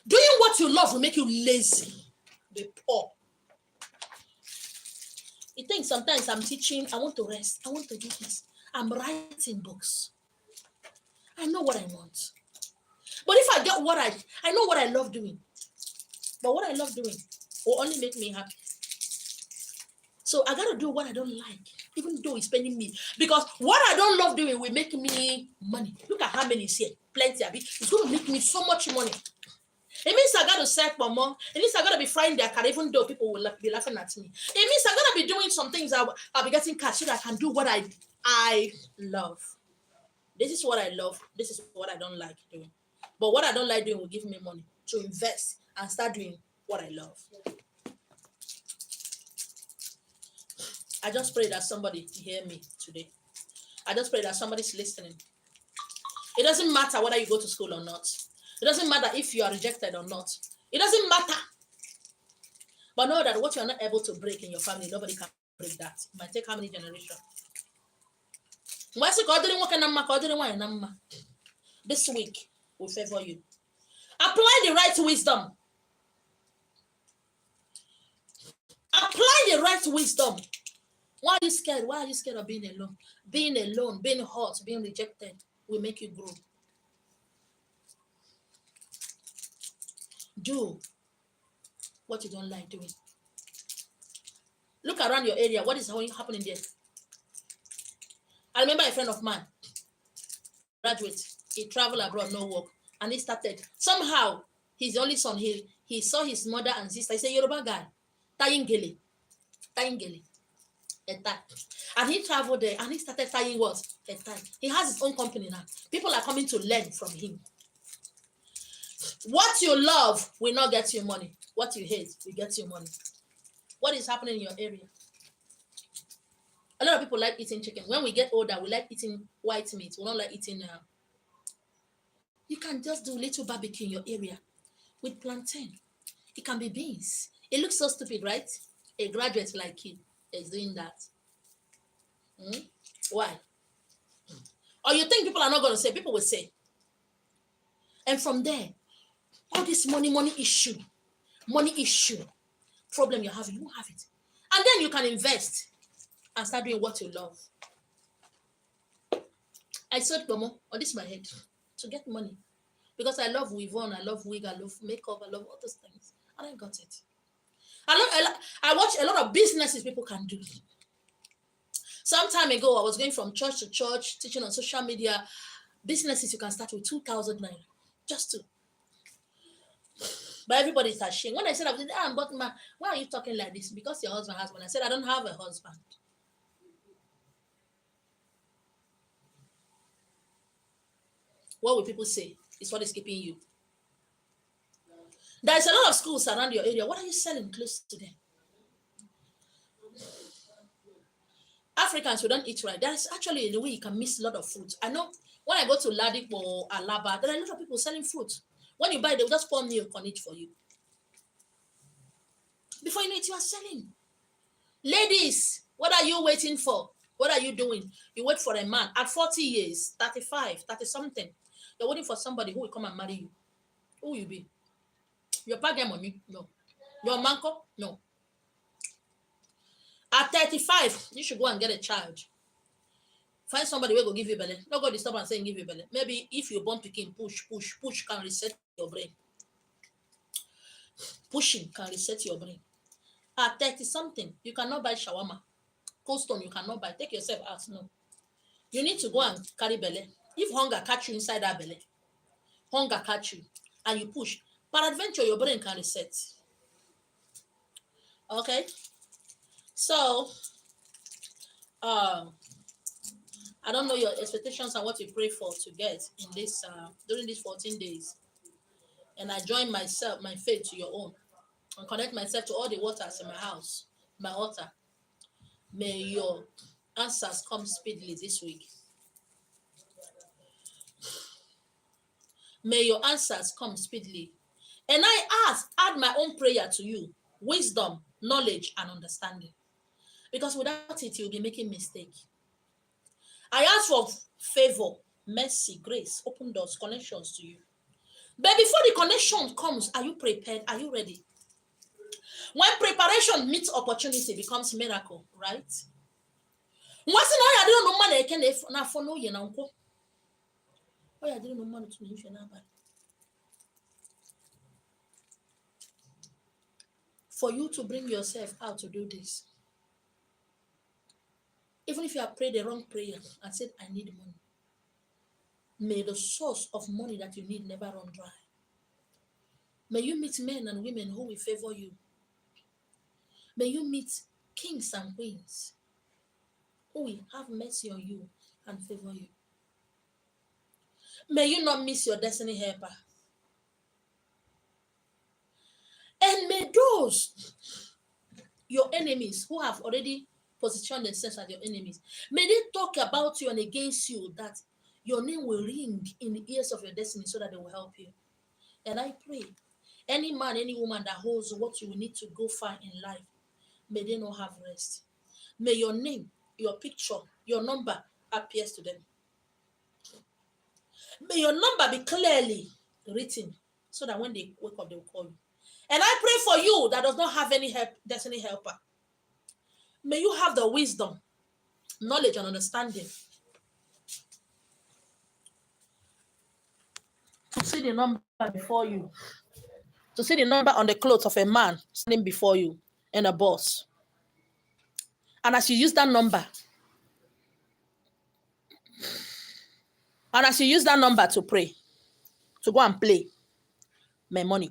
Doing what you love will make you lazy, be poor. You think sometimes I'm teaching, I want to rest, I want to do this. I'm writing books. I know what I want. But if I get what I know what I love doing. But what I love doing will only make me happy. So I gotta do what I don't like, even though it's paying me. Because what I don't love doing will make me money. Look at how many is here. Plenty of it. It's gonna make me so much money. It means I gotta sell for more. It means I gotta be frying their car, even though people will be laughing at me. It means I gotta be doing some things I'll be getting cash so that I can do what I love. This is what I love. This is what I don't like doing. But what I don't like doing will give me money to invest and start doing what I love. I just pray that somebody hear me today. I just pray that somebody's listening. It doesn't matter whether you go to school or not. It doesn't matter if you are rejected or not. It doesn't matter. But know that what you are not able to break in your family, nobody can break that. It might take how many generations? This week will favor you. Apply the right wisdom. Apply the right wisdom. Why are you scared? Why are you scared of being alone? Being alone, being hurt, being rejected will make you grow. Do what you don't like doing. Look around your area. What is happening there? I remember a friend of mine, graduate. He traveled abroad, no work, and he started. Somehow, he's the only son. He saw his mother and sister. He's a Yoruba guy, tying gele, a tie. And he traveled there, and he started tying what? A tie. He has his own company now. People are coming to learn from him. What you love will not get you money. What you hate will get you money. What is happening in your area? A lot of people like eating chicken. When we get older, we like eating white meat. We don't like eating. You can just do little barbecue in your area with plantain. It can be beans. It looks so stupid, right? A graduate like you is doing that. Why? Or you think people are not going to say? People will say. And from there, all this money issue, problem you have, you won't have it. And then you can invest and start doing what you love. I sold Bomo on this my head to get money because I love weave on, I love wig, I love makeup, I love all those things, and I got it. I watch a lot of businesses people can do. Some time ago, I was going from church to church, teaching on social media. Businesses you can start with 2,000 naira, just two. But everybody's ashamed. When I said, but ma, why are you talking like this? Because your husband has one. I said, I don't have a husband. What will people say? Is what is keeping you. There's a lot of schools around your area. What are you selling close to them? Africans who don't eat right. There's actually a way you can miss a lot of fruit. I know when I go to Ladipo or Alaba, there are a lot of people selling fruit. When you buy, they'll just pour milk on it for you. Before you know it, you are selling. Ladies, what are you waiting for? What are you doing? You wait for a man at 40 years, 35, 30 something. You're waiting for somebody who will come and marry you. Who will you be? Your partner money? No. Your manko? No. At 35, you should go and get a child. Find somebody who will give you belly. Not go disturb and say give you belly. Maybe if you born picking, push can reset your brain. Pushing can reset your brain. At 30 something, you cannot buy shawarma. Cold Stone, you cannot buy. Take yourself out. No. You need to go and carry belly. If hunger catch you inside that belly, hunger catch you, and you push, peradventure your brain can reset. Okay? So, I don't know your expectations and what you pray for to get in this during these 14 days. And I join my faith to your own and connect myself to all the waters in my house, my altar. May your answers come speedily this week. May your answers come speedily. And I add my own prayer to you. Wisdom, knowledge and understanding. Because without it, you'll be making mistake. I ask for favor, mercy, grace, open doors, connections to you. But before the connection comes, are you prepared? Are you ready? When preparation meets opportunity, becomes miracle, right? Once in I don't know money, I can na for no yen uncle. Oh, I didn't know money to mention about. For you to bring yourself out to do this, even if you have prayed the wrong prayer and said, I need money, may the source of money that you need never run dry. May you meet men and women who will favor you. May you meet kings and queens who will have mercy on you and favor you. May you not miss your destiny helper. And may those, your enemies who have already positioned themselves as your enemies, may they talk about you and against you, that your name will ring in the ears of your destiny so that they will help you. And I pray, any man, any woman that holds what you will need to go far in life, may they not have rest. May your name, your picture, your number appears to them. May your number be clearly written so that when they wake up, they will call you. And I pray for you that does not have any help, destiny helper. May you have the wisdom, knowledge, and understanding to see the number before you, to see the number on the clothes of a man standing before you and a boss. And as you use that number, to pray, to go and play, may money